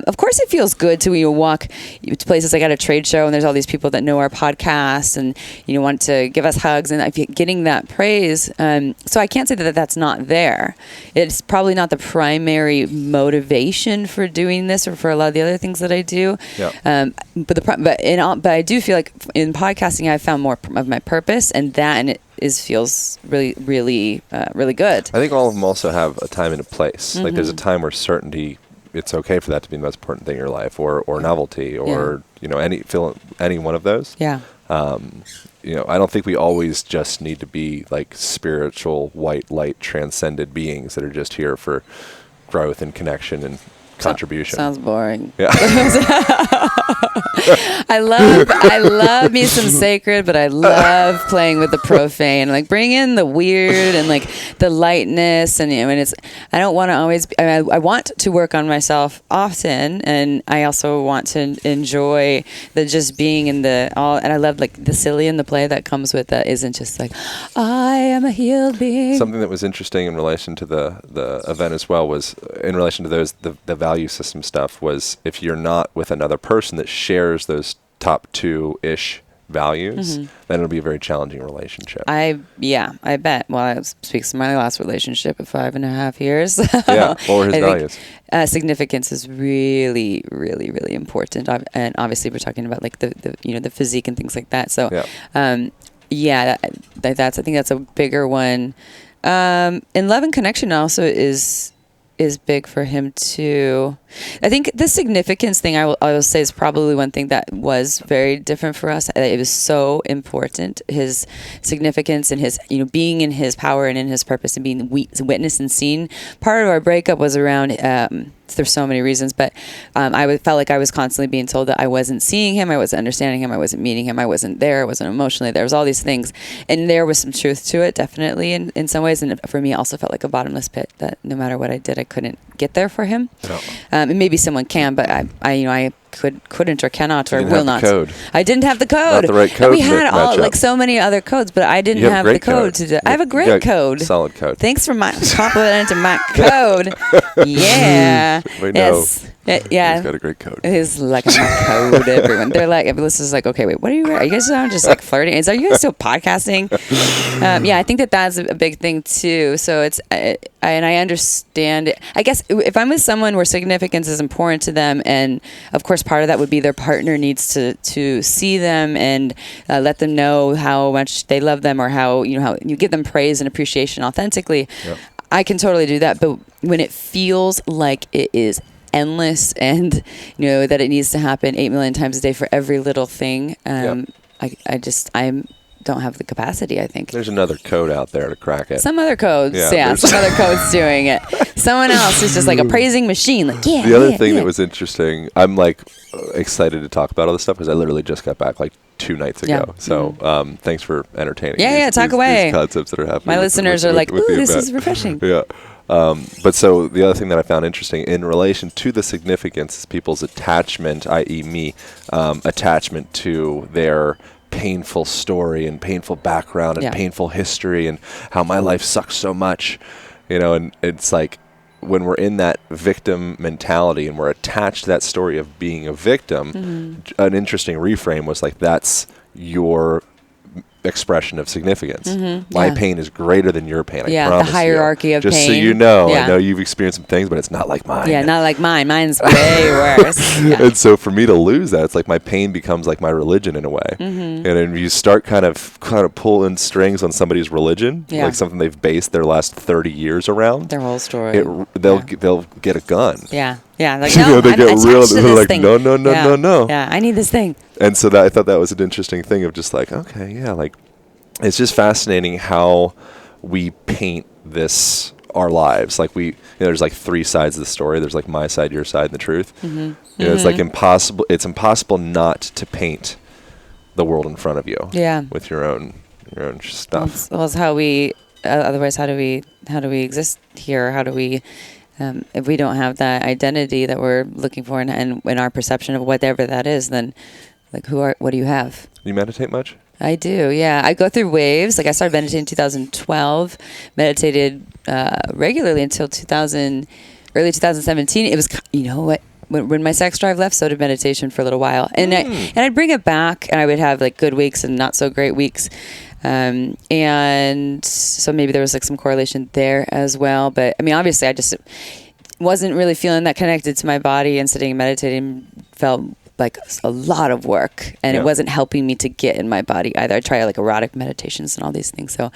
Of course, it feels good to walk to places like at a trade show and there's all these people that know our podcast and want to give us hugs and getting that praise. So I can't say that that's not there. It's probably not the primary motivation for doing this or for a lot of the other things that I do. Yeah. But I do feel like in podcasting I've found more of my purpose, and it feels really, really, really good. I think all of them also have a time and a place. Like there's a time where certainty, it's okay for that to be the most important thing in your life, or novelty, or any one of those. Yeah. I don't think we always just need to be like spiritual white light transcended beings that are just here for growth and connection and contribution. Sounds boring. Yeah. I love me some sacred, but I love playing with the profane. Like bring in the weird and like the lightness, and and it's. I don't want to always. I want to work on myself often, and I also want to enjoy the just being in the all. And I love like the silly in the play that comes with that. Isn't just like I am a healed being. Something that was interesting in relation to the event as well was in relation to those the value system stuff was if you're not with another person that shares those top 2-ish values, then it'll be a very challenging relationship. I bet. Well, I speaks to my last relationship of 5.5 years. Yeah, what were his values? Significance is really, really, really important, and obviously we're talking about like the physique and things like that. So, that's I think that's a bigger one. And love and connection also is big for him too. I think the significance thing I will say is probably one thing that was very different for us. It was so important, his significance and his being in his power and in his purpose and being witnessed and seen. Part of our breakup was around there's so many reasons, but I felt like I was constantly being told that I wasn't seeing him, I wasn't understanding him, I wasn't meeting him, I wasn't there, I wasn't emotionally there. Was all these things, and there was some truth to it, definitely in some ways. And for me, it also felt like a bottomless pit that no matter what I did, I couldn't get there for him. No. And maybe someone can, but I couldn't or cannot or will not. Code. I didn't have the code. Not the right code. And we had like so many other codes, but I didn't have the code to do. I have a great code. Solid code. Thanks for my complimenting my code. Yeah. We know. Yeah. He's got a great code. It's like a code, everyone. They're like, Melissa's like, okay, wait, what are you? Are you guys just like flirting? Are you guys still podcasting? Yeah, I think that's a big thing too. So it's, and I understand it. I guess if I'm with someone where significance is important to them, and of course part of that would be their partner needs to see them and let them know how much they love them, or how you give them praise and appreciation authentically. Yep. I can totally do that, but when it feels like it is endless and that it needs to happen 8 million times a day for every little thing, I don't have the capacity. I think there's another code out there to crack it. Some other codes, some other codes doing it. Someone else is just like a praising machine. Like, the other thing that was interesting, I'm like excited to talk about all this stuff because I literally just got back like 2 nights ago. Yeah. So thanks for entertaining. Talk away. These concepts that are happening. My listeners are like, ooh, this is refreshing. Yeah. But so the other thing that I found interesting in relation to the significance is people's attachment, i.e. me, attachment to their painful story and painful background and painful history and how my life sucks so much, and it's like when we're in that victim mentality and we're attached to that story of being a victim, an interesting reframe was like, that's your expression of significance. My pain is greater than your pain. I promise the hierarchy of just pain. Just so you know, I know you've experienced some things, but it's not like mine. Yeah, not like mine. Mine's way worse. And so for me to lose that, it's like my pain becomes like my religion in a way. And then you start kind of pulling strings on somebody's religion, like something they've based their last 30 years around. Their whole story. They'll get a gun. Yeah. Yeah, like, no, they I'm get real. to They're this like, thing. No. Yeah, I need this thing. And so I thought that was an interesting thing of just like, okay, like it's just fascinating how we paint our lives. Like there's like 3 sides of the story. There's like my side, your side, and the truth. It's like impossible. It's impossible not to paint the world in front of you. Yeah. With your own stuff. Well, it's how we. Otherwise, how do we exist here? How do we? If we don't have that identity that we're looking for and our perception of whatever that is, then like what do you have? You meditate much? I do, yeah. I go through waves. Like I started meditating in 2012, meditated regularly until early 2017. It was, when my sex drive left, so did meditation for a little while. And I'd bring it back, and I would have like good weeks and not so great weeks. And so maybe there was like some correlation there as well. But I mean, obviously I just wasn't really feeling that connected to my body, and sitting and meditating felt like a lot of work, and it wasn't helping me to get in my body either. I try like erotic meditations and all these things. So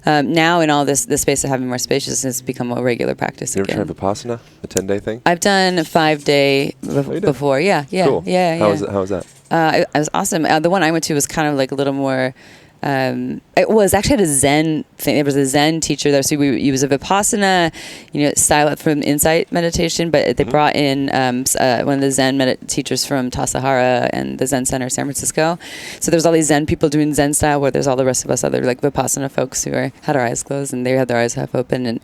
now in all this space of having more spaciousness has become a regular practice. You ever tried Vipassana, the 10-day thing? I've done a 5-day before. Yeah. Cool. Yeah. How was that? It was awesome. The one I went to was kind of like a little more it was actually at a Zen thing. There was a Zen teacher there. So he was a Vipassana, style from insight meditation, but they brought in one of the Zen teachers from Tassajara and the Zen Center, San Francisco. So there's all these Zen people doing Zen style, where there's all the rest of us other like Vipassana folks who had our eyes closed, and they had their eyes half open. And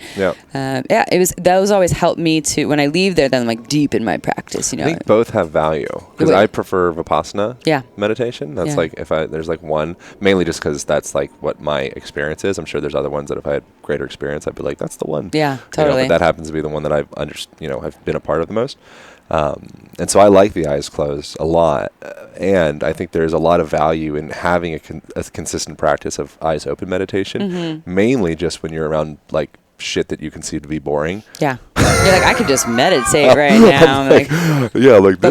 those always helped me to, when I leave there, then I'm like deep in my practice. I think both have value, because I prefer Vipassana meditation. That's like there's like one, mainly just because that's like what my experience is. I'm sure there's other ones that if I had greater experience, I'd be like, that's the one. Yeah, totally. But that happens to be the one that I've have been a part of the most. And so I like the eyes closed a lot. And I think there's a lot of value in having a consistent practice of eyes open meditation, mainly just when you're around like shit that you consider to be boring. Yeah. You're like, I could just meditate right now. But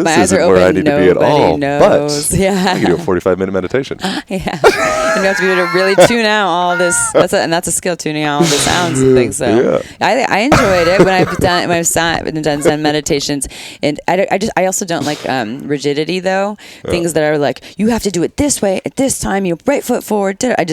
this isn't where I need to be at all. Knows. But I can do a 45-minute meditation. And you have to be able to really tune out all this. That's a skill, tuning out all the sounds and things. So I enjoyed it when I've sat and done Zen meditations. And I also don't like rigidity though. Things that are like, you have to do it this way at this time. You right foot forward. I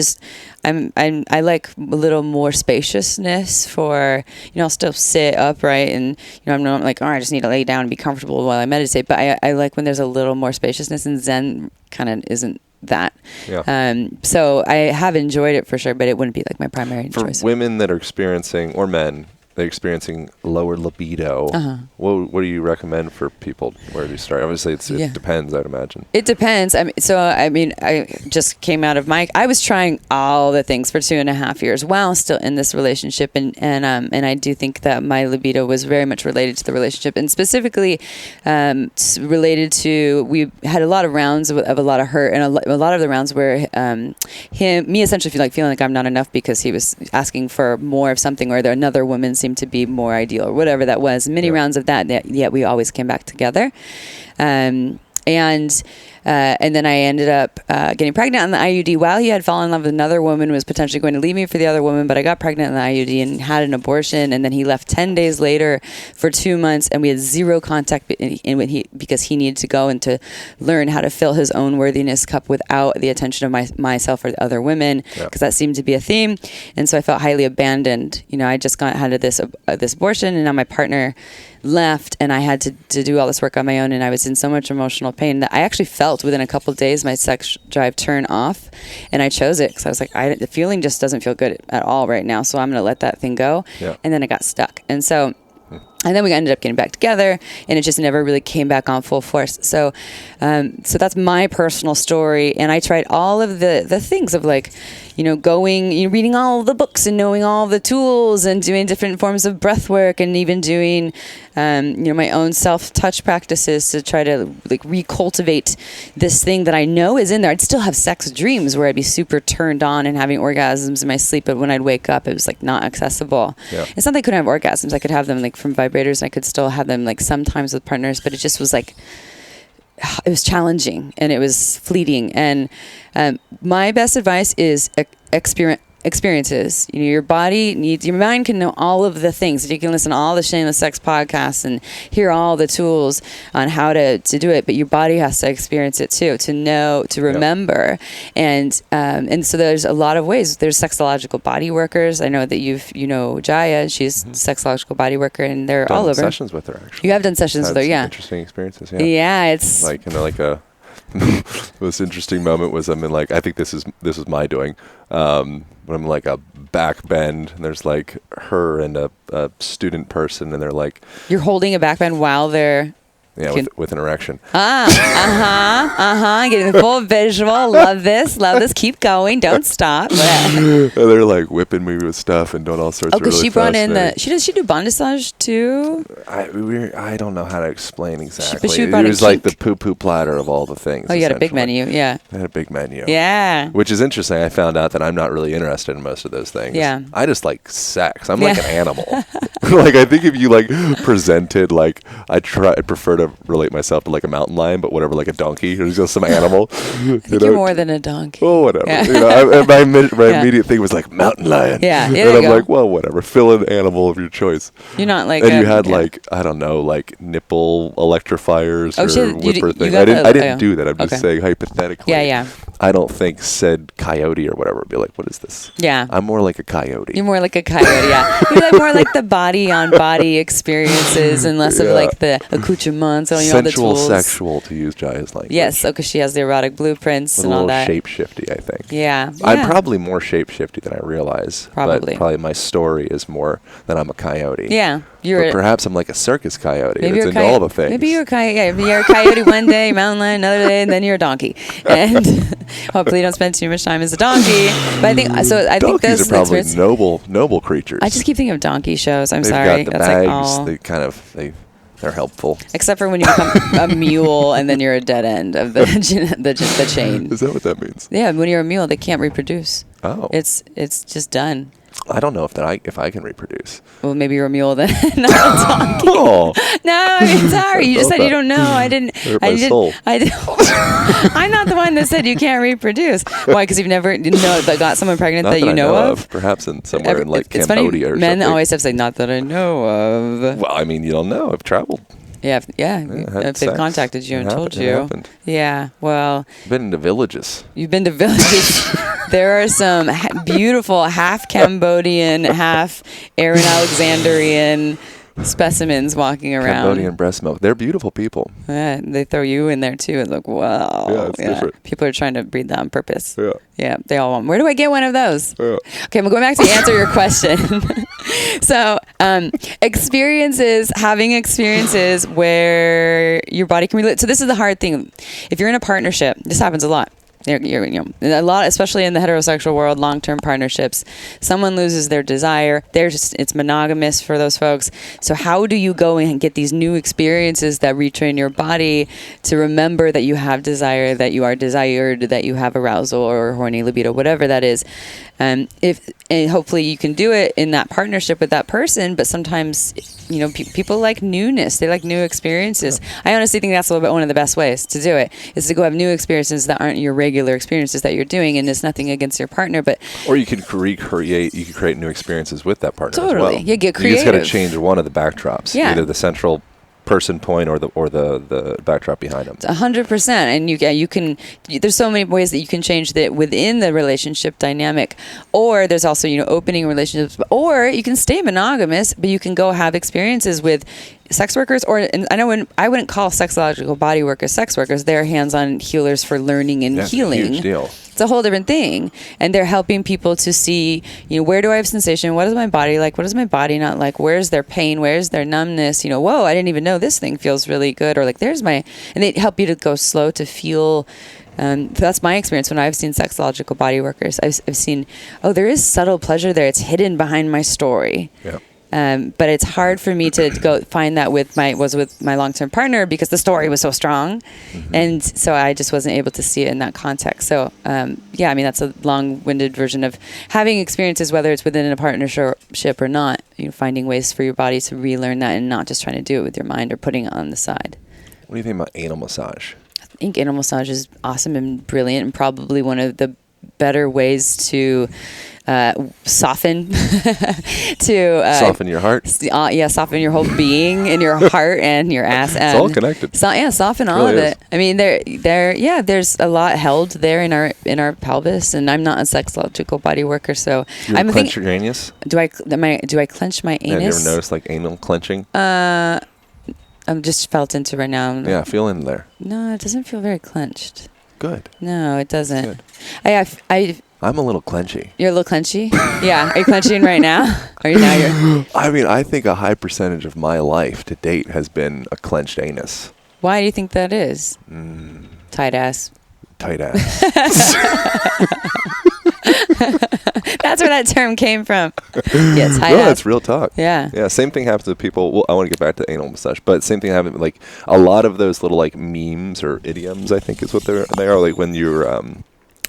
like a little more spaciousness for, I'll still sit upright and, I'm not like, I just need to lay down and be comfortable while I meditate. But I like when there's a little more spaciousness, and Zen kind of isn't that. Yeah. So I have enjoyed it for sure, but it wouldn't be like my primary choice. For women that are experiencing, or men, they're experiencing lower libido. What do you recommend for people? Where do you start? Obviously, it depends, I'd imagine. It depends. I just came out of I was trying all the things for 2.5 years while still in this relationship, and I do think that my libido was very much related to the relationship, and specifically related to, we had a lot of rounds of a lot of hurt, and a lot of the rounds were me essentially feeling like I'm not enough because he was asking for more of something, or another woman seemed to be more ideal, or whatever that was. Many rounds of that, yet we always came back together. And then I ended up getting pregnant on the IUD while he had fallen in love with another woman, was potentially going to leave me for the other woman, but I got pregnant on the IUD and had an abortion, and then he left 10 days later for 2 months, and we had zero contact because he needed to go and to learn how to fill his own worthiness cup without the attention of myself or the other women, because that seemed to be a theme. And so I felt highly abandoned. I just had this abortion, and now my partner left, and I had to do all this work on my own, and I was in so much emotional pain that I actually felt within a couple of days my sex drive turn off, and I chose it because I was like, the feeling just doesn't feel good at all right now, so I'm going to let that thing go. And then I got stuck, and then we ended up getting back together, and it just never really came back on full force. So that's my personal story, and I tried all of the things of like, reading all the books and knowing all the tools and doing different forms of breath work, and even doing, my own self-touch practices to try to like recultivate this thing that I know is in there. I'd still have sex dreams where I'd be super turned on and having orgasms in my sleep, but when I'd wake up, it was like not accessible. It's not that I couldn't have orgasms. I could have them like from vibrators, and I could still have them like sometimes with partners, but it just was like, it was challenging and it was fleeting. And my best advice is experiences. Your body needs, your mind can know all of the things. You can listen to all the Shameless Sex podcasts and hear all the tools on how to do it, but your body has to experience it too, to know, to remember. And so there's a lot of ways. There's sexological body workers. I know that Jaya, she's sexological body worker, and they're all over. Sessions with her, actually. You have done sessions with her, interesting experiences, Yeah, it's like, a most interesting moment was I think this is my doing. When I'm like a back bend, and there's like her and a student person, and they're like, you're holding a back bend while they're with an erection. Getting the full visual. Love this. Keep going. Don't stop. And they're like whipping me with stuff and doing all sorts of really she brought in she do bondage too? I don't know how to explain exactly. But she it was like the poo-poo platter of all the things. Oh, you had a big menu. Yeah. I had a big menu. Yeah. Which is interesting. I found out that I'm not really interested in most of those things. Yeah. I just like sex. I'm like an animal. Like, I think if you like presented, like, I'd prefer to to relate myself to like a mountain lion, but whatever, like a donkey or just some animal. I think you're more than a donkey. Oh, whatever. Yeah. You know, my immediate thing was like mountain lion. Yeah, and I'm like, well, whatever. Fill in animal of your choice. You're not like. And you had like, I don't know, like nipple electrifiers or whipper thing. I didn't do that. I'm just saying hypothetically. Yeah. I don't think said coyote or whatever would be like, what is this? Yeah. I'm more like a coyote. You're more like a coyote, yeah. You're like more like the body-on-body experiences and less of like the accoutrements and all the tools. Sensual, sexual, to use Jaya's language. Yes, because she has the erotic blueprints and all that. A little shape-shifty, I think. Yeah. I'm probably more shape-shifty than I realize. Probably. But probably my story is more that I'm a coyote. Yeah. But perhaps I'm like a circus coyote. Maybe It's into all the things. Maybe you're a coyote. Yeah, you're a coyote one day, mountain lion another day, and then you're a donkey. And hopefully you don't spend too much time as a donkey. But I think so. I think donkeys are probably noble creatures. I just keep thinking of donkey shows. I'm They've sorry. got the That's bags. like They're helpful. Except for when you become a mule and then you're a dead end of the chain. Is that what that means? Yeah, when you're a mule, they can't reproduce. Oh. It's just done. I don't know if I can reproduce. Well, maybe you're a mule then, not a donkey. Oh. No, I mean, sorry. You just said you don't know. I didn't. Soul. I'm not the one that said you can't reproduce. Why? Because you've never got someone pregnant not that you know of? Perhaps somewhere in like it's Cambodia funny, or men something. always have to say, not that I know of. Well, I mean, you don't know. I've traveled. Yeah. If they've contacted you and told you. Happened. Yeah. Well. Been into villages. You've been to villages. There are some beautiful half Cambodian, half Aaron Alexandrian specimens walking around. Cambodian breast milk. They're beautiful people. Yeah, they throw you in there too. It's like, wow. Yeah, it's different. People are trying to breed that on purpose. Yeah. Yeah, they all want. Where do I get one of those? Yeah. Okay, I'm going back to answer your question. So, having experiences where your body can relate. So this is the hard thing. If you're in a partnership, this happens a lot. A lot, especially in the heterosexual world, long-term partnerships, someone loses their desire. It's monogamous for those folks. So how do you go and get these new experiences that retrain your body to remember that you have desire, that you are desired, that you have arousal or horny libido, whatever that is? And hopefully you can do it in that partnership with that person. But sometimes, people like newness. They like new experiences. Yeah. I honestly think that's a little bit one of the best ways to do it, is to go have new experiences that aren't your regular experiences that you're doing. And it's nothing against your partner, or you can create new experiences with that partner. Totally. As well. You get creative. You just got to change one of the backdrops. Yeah. Either the central person point or the backdrop behind them. 100%. And you can there's so many ways that you can change that within the relationship dynamic. Or there's also opening relationships, or you can stay monogamous, but you can go have experiences with sex workers, and I wouldn't call sexological body workers sex workers. They're hands-on healers for learning and healing. Huge deal. It's a whole different thing, and they're helping people to see, where do I have sensation? What is my body like? What is my body not like? Where's their pain? Where's their numbness? Whoa, I didn't even know this thing feels really good, or like and they help you to go slow to feel. That's my experience when I've seen sexological body workers. I've seen, there is subtle pleasure there. It's hidden behind my story. Yeah. But it's hard for me to go find that with my long-term partner because the story was so strong. Mm-hmm. And so I just wasn't able to see it in that context. So, that's a long-winded version of having experiences, whether it's within a partnership or not, finding ways for your body to relearn that and not just trying to do it with your mind or putting it on the side. What do you think about anal massage? I think anal massage is awesome and brilliant and probably one of the better ways to soften soften your heart. Soften your whole being and your heart and your ass. It's all connected. Soften all of it. I mean, there's a lot held there in our pelvis, and I'm not a sexological body worker, so I'm clench your anus. Do I clench my anus? Yeah, you ever noticed like anal clenching? I'm just felt into right now. Yeah, feel in there. No, it doesn't feel very clenched. Good. No, it doesn't. Good. I'm a little clenchy. You're a little clenchy? Yeah. Are you clenching right now? I think a high percentage of my life to date has been a clenched anus. Why do you think that is? Tight ass. That's where that term came from. Yeah, tight ass. That's real talk. Yeah. Yeah, same thing happens to people. Well, I want to get back to anal massage, but same thing happens, like a lot of those little like memes or idioms, I think is what they are. Like when you're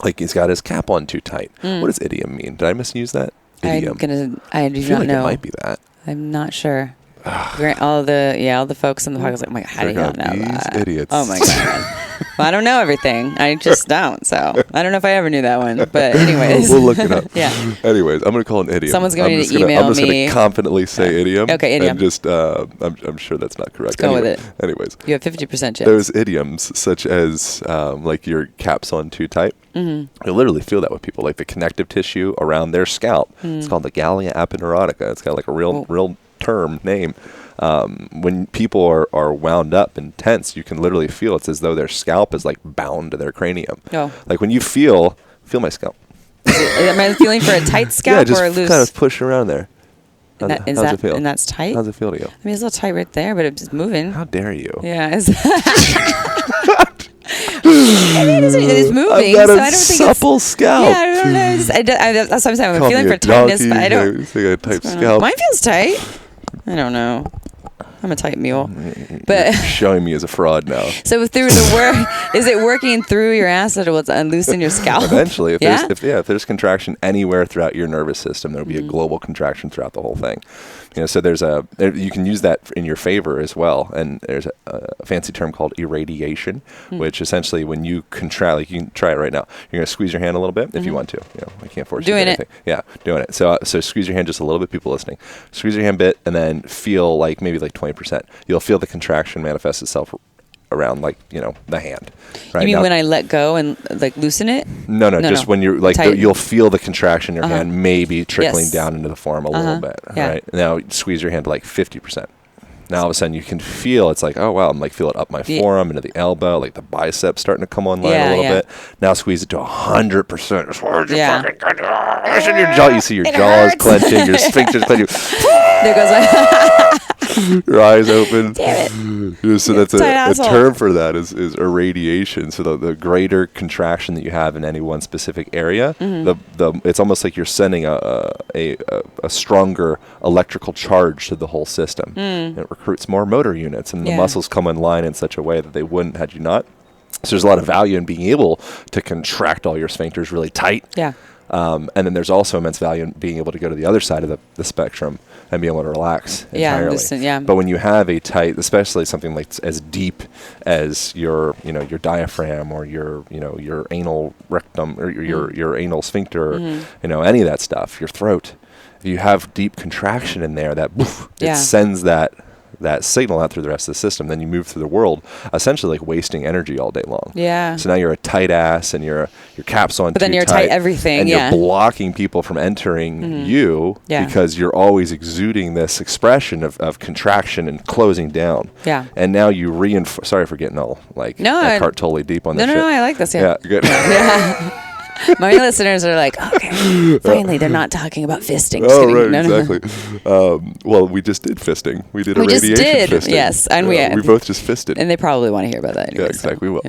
like he's got his cap on too tight. What does idiom mean? Did I misuse that? Idiom. I do not know. It might be that. I'm not sure. all the folks in the podcast like, oh my God, how do you not know these that? idiots. Oh my God. Well, I don't know everything. I just don't. So I don't know if I ever knew that one. But anyways. We'll look it up. Yeah. Anyways, I'm going to call it an idiom. Someone's going to email I'm just me. going to confidently say idiom. Okay, idiom. And just, I'm sure that's not correct. Let's go with it. Anyways. You have 50% chance. There's idioms such as like your caps on too tight. Mm-hmm. You literally feel that with people, like the connective tissue around their scalp. It's called the gallia epineuritica. It's got like a real term name. When people are wound up and tense, you can literally feel it's as though their scalp is like bound to their cranium. Oh. Like when you feel my scalp. Am I feeling for a tight scalp Yeah, just or a loose? kind of push around there. How's it feel? And that's tight? How's it feel to you? I mean, it's a little tight right there, but it's moving. How dare you? Yeah. I mean, it's moving. I've got so a I don't think supple scalp. Yeah, I don't know. That's what I'm saying. I'm Call feeling me for a tightness, donkey, but I don't. I got a tight scalp. Mine feels tight. I don't know. I'm a tight mule. But You're showing me as a fraud now. so through the work, is it working through your ass that it will unloosen your scalp? Eventually, if Yeah? there's contraction anywhere throughout your nervous system, there'll be a global contraction throughout the whole thing. So you can use that in your favor as well. And there's a fancy term called irradiation, which essentially when you contract, like you can try it right now. You're going to squeeze your hand a little bit if you want to. I can't force you to do anything. Yeah, doing it. So squeeze your hand just a little bit, people listening. Squeeze your hand a bit and then feel like maybe like 20%. You'll feel the contraction manifest itself around like, the hand. Right? You mean now, when I let go and like loosen it? No, just when you're like, you'll feel the contraction in your hand maybe trickling Yes. down into the forearm a little bit. Yeah. Right? Now squeeze your hand to like 50%. Now all of a sudden you can feel, it's like, oh wow, I'm like feel it up my forearm into the elbow, like the biceps starting to come online a little bit. Now squeeze it to 100%. As hard as you fucking can. Your jaw, you see your jaws clenching, your sphincters clenching. There goes my Your eyes open. Damn it. So that's Tight a asshole. term for that is irradiation. So the greater contraction that you have in any one specific area, it's almost like you're sending a stronger electrical charge to the whole system. It recruits more motor units, and the muscles come in line in such a way that they wouldn't had you not. So there's a lot of value in being able to contract all your sphincters really tight. Yeah. And then there's also immense value in being able to go to the other side of the spectrum and be able to relax entirely. Yeah. But when you have a tight, especially something like as deep as your diaphragm or your anal rectum or your anal sphincter, or, any of that stuff, your throat, if you have deep contraction in there, it sends that signal out through the rest of the system. Then you move through the world essentially like wasting energy all day long. Yeah. So now you're a tight ass and your cap's on. But then you're tight everything. And you're blocking people from entering you because you're always exuding this expression of contraction and closing down. Yeah. And now you reinforce. Sorry for getting all like Eckhart Tolle deep on this. No, shit. I like this. Yeah, good. Yeah. My listeners are like, okay, finally, they're not talking about fisting. Just kidding. Right, No. exactly. Well, we just did fisting. We did irradiation fisting. Yes, and we both just fisted. And they probably want to hear about that. Anyway, Yeah, exactly. So, We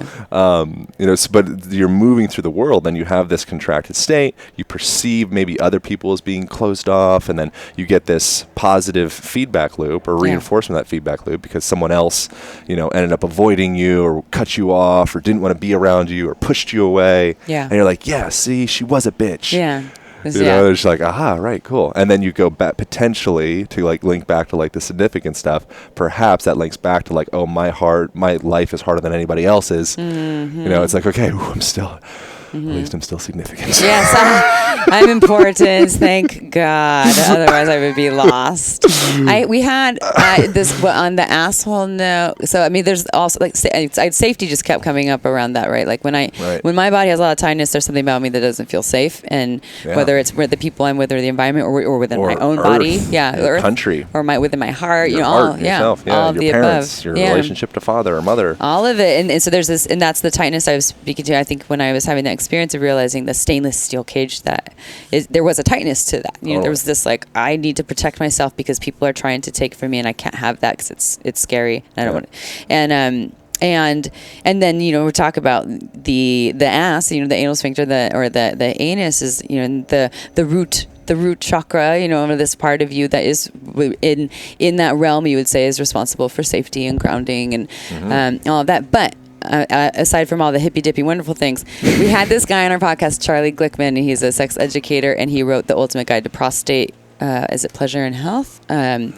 will. But you're moving through the world, then you have this contracted state. You perceive maybe other people as being closed off, and then you get this positive feedback loop or reinforcement of that feedback loop because someone else, ended up avoiding you or cut you off or didn't want to be around you or pushed you away. Yeah. And you're like, yeah, see, she was a bitch. Yeah. They're just like, aha, right, cool. And then you go back potentially to like link back to like the significant stuff. Perhaps that links back to like, oh, my life is harder than anybody else's. It's like, okay, I'm still, at least I'm still significant. Yes, I'm important. Thank God. Otherwise, I would be lost. We had this on the asshole note. So I mean, there's also like safety just kept coming up around that, right? Like when my body has a lot of tightness, there's something about me that doesn't feel safe, and whether it's with the people I'm with, or the environment, or within my own body, Earth, country, or within my heart, your heart, yourself, all of your the parents, above, your relationship to father or mother, all of it, and so there's this, and that's the tightness I was speaking to. I think when I was having that experience of realizing the stainless steel cage there was a tightness to that. There was this like, I need to protect myself because people are trying to take from me, and I can't have that because it's scary. And I don't want to. And then we talk about the ass, the anal sphincter, the anus is the root chakra, this part of you that is in that realm, you would say, is responsible for safety and grounding and all of that. But aside from all the hippy dippy wonderful things, we had this guy on our podcast, Charlie Glickman, and he's a sex educator, and he wrote The Ultimate Guide to Prostate is it Pleasure and Health? And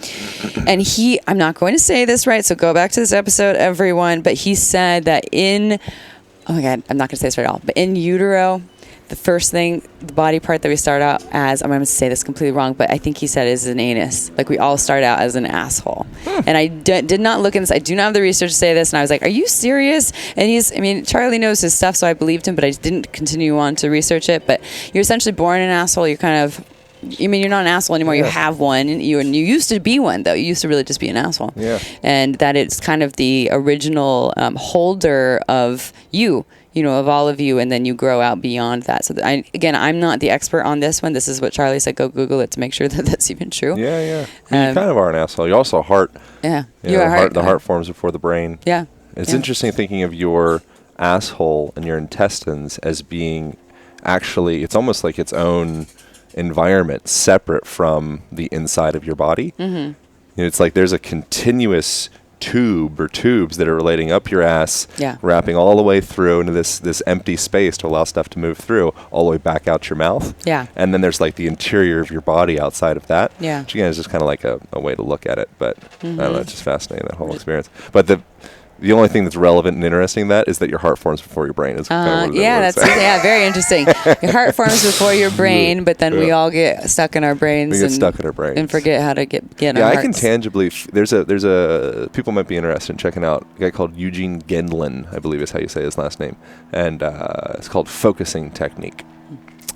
I'm not going to say this right, so go back to this episode, everyone, but he said that oh my God, I'm not going to say this right at all, but in utero, the first thing, the body part that we start out as, I'm going to say this completely wrong, but I think he said is an anus. Like we all start out as an asshole. And I did not look in this. I do not have the research to say this. And I was like, are you serious? And Charlie knows his stuff, so I believed him, but I didn't continue on to research it. But you're essentially born an asshole. You're kind of, you're not an asshole anymore. You have one. You used to be one, though. You used to really just be an asshole. Yeah. And that it's kind of the original holder of you. Of all of you, and then you grow out beyond that. So I'm not the expert on this one. This is what Charlie said. Go Google it to make sure that that's even true. Yeah. You kind of are an asshole. You're also a heart. Yeah. You're a heart. The heart forms before the brain. Yeah. It's interesting thinking of your asshole and your intestines as being actually, it's almost like its own environment separate from the inside of your body. Mm-hmm. It's like there's a continuous tube or tubes that are relating up your ass, wrapping all the way through into this empty space to allow stuff to move through all the way back out your mouth. Yeah. And then there's like the interior of your body outside of that. Yeah. Which again is just kind of like a way to look at it. But I don't know, it's just fascinating, that whole experience. But the only thing that's relevant and interesting in that is that your heart forms before your brain. Is kind of very interesting. Your heart forms before your brain, but then we all get stuck in our brains. And forget how to get in our hearts. I can tangibly. There's a people might be interested in checking out a guy called Eugene Gendlin, I believe is how you say his last name, and it's called focusing technique.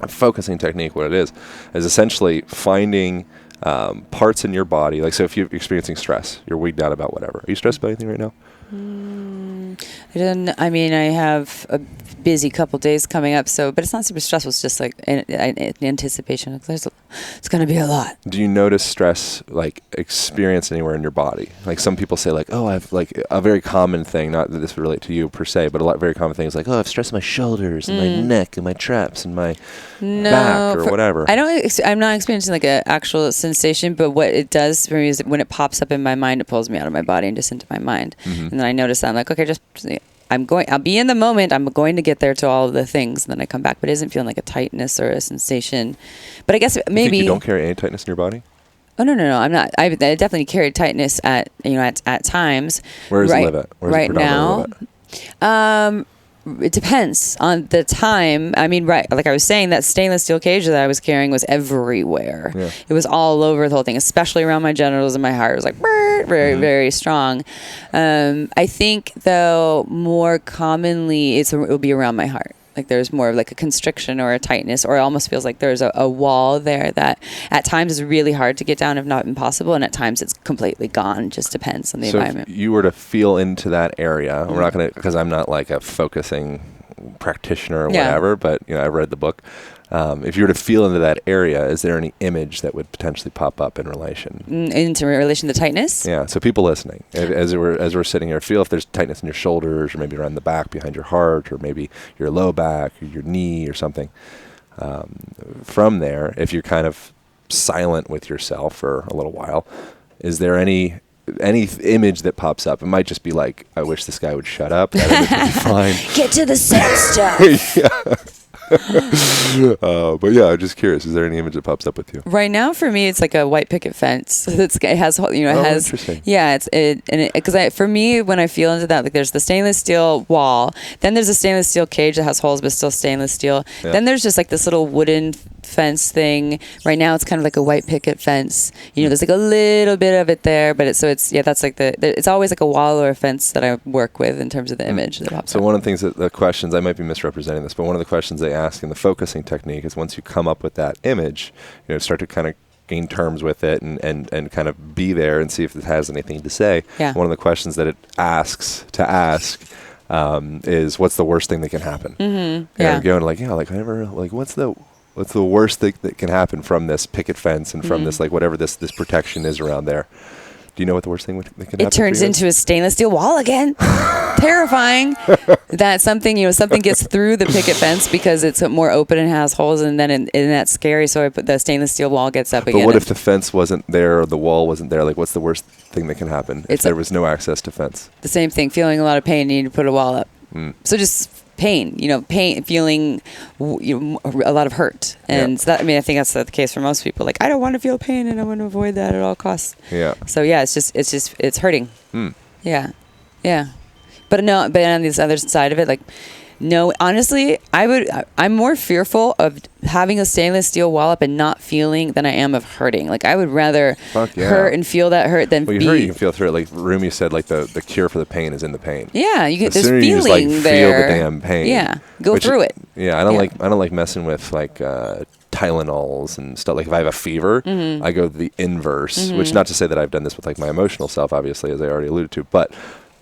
Focusing technique, what it is essentially finding parts in your body. Like, so if you're experiencing stress, you're wigged out about whatever. Are you stressed about anything right now? I have a busy couple days coming up, but it's not super stressful. It's just like an anticipation. It's going to be a lot. Do you notice stress, like, experienced anywhere in your body? Like, some people say, like, oh, I've, like, a very common thing, not that this would relate to you per se, but very common things like, oh, I've stress in my shoulders and my neck and my traps and my back or whatever. I'm not experiencing like an actual sensation, but what it does for me is when it pops up in my mind, it pulls me out of my body and just into my mind. Mm-hmm. And then I notice that I'm like, okay, I'll be in the moment. I'm going to get there to all of the things. And then I come back, but it isn't feeling like a tightness or a sensation. But I guess maybe. You think you don't carry any tightness in your body? Oh, no. I'm not. I definitely carry tightness at times. Where does it live at? Right now. It depends on the time. Like I was saying, that stainless steel cage that I was carrying was everywhere. Yeah. It was all over the whole thing, especially around my genitals and my heart. It was like very, very strong. I think, though, more commonly it will be around my heart. Like there's more of like a constriction or a tightness, or it almost feels like there's a wall there that at times is really hard to get down, if not impossible, and at times it's completely gone. Just depends on the environment. If you were to feel into that area, we're not going to, because I'm not like a focusing practitioner or whatever, but I've read the book. If you were to feel into that area, is there any image that would potentially pop up in relation? Into relation to tightness? Yeah. So people listening, as we're sitting here, feel if there's tightness in your shoulders, or maybe around the back behind your heart, or maybe your low back, or your knee, or something. From there, if you're kind of silent with yourself for a little while, is there any image that pops up? It might just be like, I wish this guy would shut up. That image would be fine. Get to the sex stuff. Yeah. But I'm just curious, is there any image that pops up with you right now? For me, it's like a white picket fence. It has interesting. Because for me, when I feel into that, like there's the stainless steel wall, then there's a stainless steel cage that has holes but still stainless steel, then there's just like this little wooden fence thing. Right now it's kind of like a white picket fence. There's like a little bit of it there, but that's like it's always like a wall or a fence that I work with in terms of the image that pops up. One of the things the questions, I might be misrepresenting this, but one of the questions they ask in the focusing technique is, once you come up with that image, start to kind of gain terms with it and kind of be there and see if it has anything to say. Yeah. One of the questions that it asks to ask is, what's the worst thing that can happen? Mm-hmm. And I'm going what's the worst thing that can happen from this picket fence and from this, like, whatever this protection is around there? Do you know what the worst thing that can happen? It turns into a stainless steel wall again. Terrifying. That something gets through the picket fence because it's more open and has holes, and then and that's scary. So I put the stainless steel wall gets up again. But what if the fence wasn't there or the wall wasn't there? Like, what's the worst thing that can happen if there was no access to fence? The same thing. Feeling a lot of pain, you need to put a wall up. So just pain, feeling a lot of hurt. And so that, I think that's the case for most people. Like, I don't want to feel pain and I want to avoid that at all costs. Yeah. So yeah, it's hurting. Yeah. Yeah. But on this other side of it, like, no, honestly, I'm more fearful of having a stainless steel wall up and not feeling than I am of hurting. Like, I would rather hurt and feel that hurt than you can feel through it. Like Rumi said, like the cure for the pain is in the pain. Yeah, you get this feeling you just, like, feel the damn pain. Yeah, go through it. Yeah, I don't like messing with like Tylenols and stuff. Like if I have a fever, I go the inverse. Which, not to say that I've done this with like my emotional self, obviously, as I already alluded to, but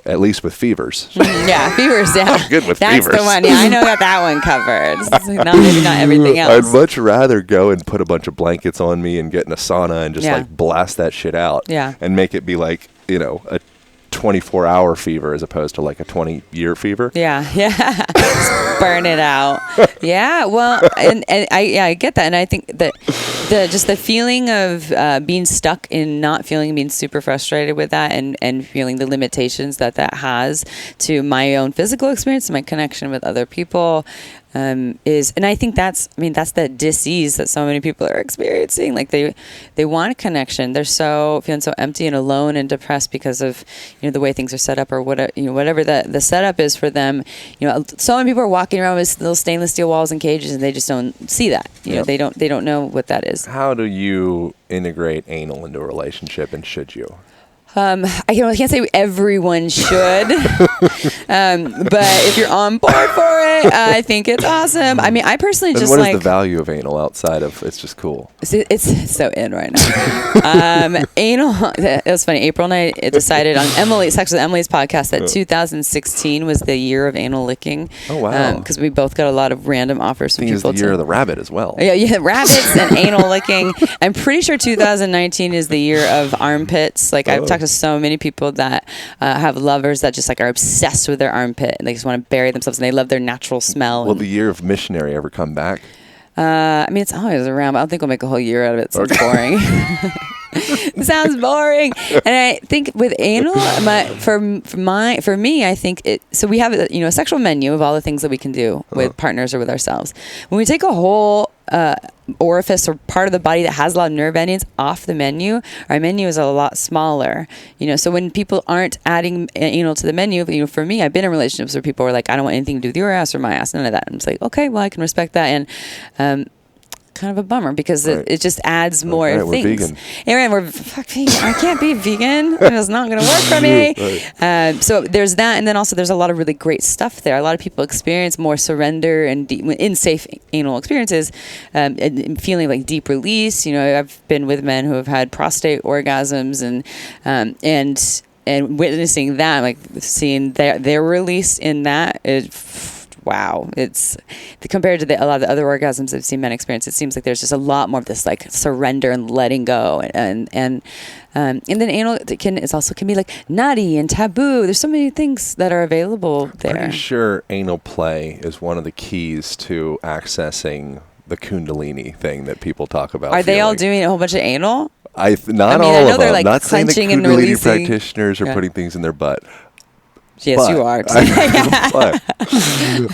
at least with fevers. Yeah, fevers. Yeah, I'm good with fevers. That's the one. Yeah, I know got that one covered. Maybe not everything else. I'd much rather go and put a bunch of blankets on me and get in a sauna and just like blast that shit out. Yeah. And make it be like, a 24-hour fever as opposed to like a 20-year fever. Yeah. Just burn it out. Yeah. Well, and I get that, and I think that the feeling of being stuck in not feeling, being super frustrated with that, and feeling the limitations that has to my own physical experience, my connection with other people. And I think that's the dis-ease that so many people are experiencing. Like they want a connection. They're feeling so empty and alone and depressed because of, the way things are set up, or whatever the setup is for them. So many people are walking around with little stainless steel walls and cages, and they just don't see that. They don't know what that is. How do you integrate anal into a relationship, and should you? I can't say everyone should, but if you're on board for it, I think it's awesome. I personally What is the value of anal outside of it's just cool? It's so in right now. Anal. It was funny. April and I decided on Sex with Emily's podcast that 2016 was the year of anal licking. Oh wow! Because we both got a lot of random offers from people. It's the year of the rabbit as well. Yeah, rabbits and anal licking. I'm pretty sure 2019 is the year of armpits. Like I've talked to so many people that have lovers that just like are obsessed with their armpit, and they just want to bury themselves, and they love their natural smell. Will the year of missionary ever come back? It's always around, but I don't think we'll make a whole year out of it. So it's boring. It sounds boring. And I think with anal, for me, I think so we have a sexual menu of all the things that we can do with partners or with ourselves. When we take a whole orifice or part of the body that has a lot of nerve endings off the menu, our menu is a lot smaller. So when people aren't adding anal to the menu, for me, I've been in relationships where people were like, I don't want anything to do with your ass or my ass, none of that. And it's like, okay, well, I can respect that. And kind of a bummer because it just adds more things. We're vegan. Aaron, I can't be vegan. It's not going to work for me. So there's that, and then also there's a lot of really great stuff there. A lot of people experience more surrender and in safe anal experiences, and feeling like deep release. I've been with men who have had prostate orgasms and witnessing that, like seeing their release in that. Wow, it's compared to a lot of the other orgasms I've seen men experience. It seems like there's just a lot more of this like surrender and letting go, and then anal can be like naughty and taboo. There's so many things that are available there. Pretty sure anal play is one of the keys to accessing the Kundalini thing that people talk about. Are they all doing a whole bunch of anal? Not all of them. They're like not saying the clenching and Kundalini releasing. practitioners are putting things in their butt. Yes, you are. But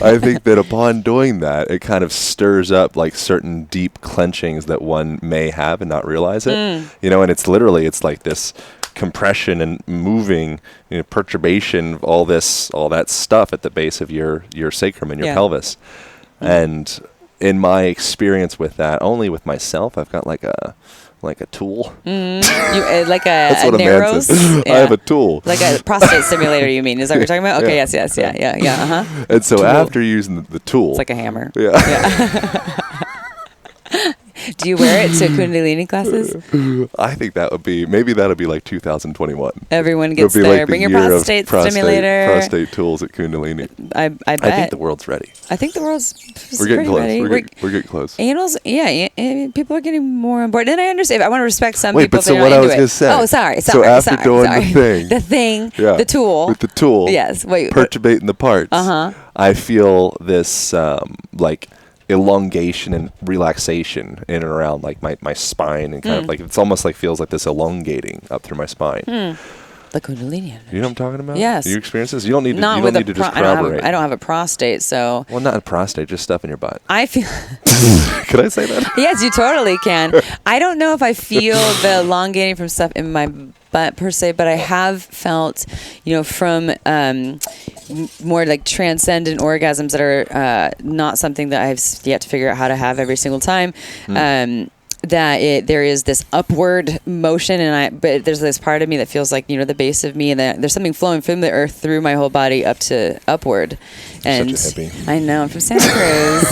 I think that upon doing that, it kind of stirs up like certain deep clenchings that one may have and not realize it. And it's like this compression and moving, perturbation of all that stuff at the base of your sacrum and your pelvis. And in my experience with that, only with myself, I've got like a tool. Like That's a what Narrows? A man says. I have a tool. Like a prostate simulator, you mean? Is that what you're talking about? Okay, yes, yeah. And so after using the tool. It's like a hammer. Yeah. Do you wear it to Kundalini classes? I think that'll be like 2021. Everyone gets there. Like Bring your prostate stimulator. Prostate tools at Kundalini. I bet. I think the world's ready. I think the world's We're getting close. ready. We're getting close. Anals, people are getting more on board. And I understand. I want to respect some Wait, people. but so what I was going to say. Oh, sorry. So after doing the thing, the tool. With the tool. Yes. Wait. Perturbating the parts. I feel this like elongation and relaxation in and around like my spine, and kind of like it's almost like feels like this elongating up through my spine. The Kundalini energy. You know what I'm talking about? Yes. You experience this? You don't need to, Not you with don't need to just corroborate. I don't have a prostate, so. Well, not a prostate, just stuff in your butt. I feel. Could I say that? Yes, you totally can. I don't know if I feel the elongating from stuff in my butt per se, but I have felt, from more like transcendent orgasms that are not something that I've yet to figure out how to have every single time. That there is this upward motion, but there's this part of me that feels like the base of me, and there's something flowing from the earth through my whole body up to upward. And such a hippie. I know, I'm from Santa Cruz.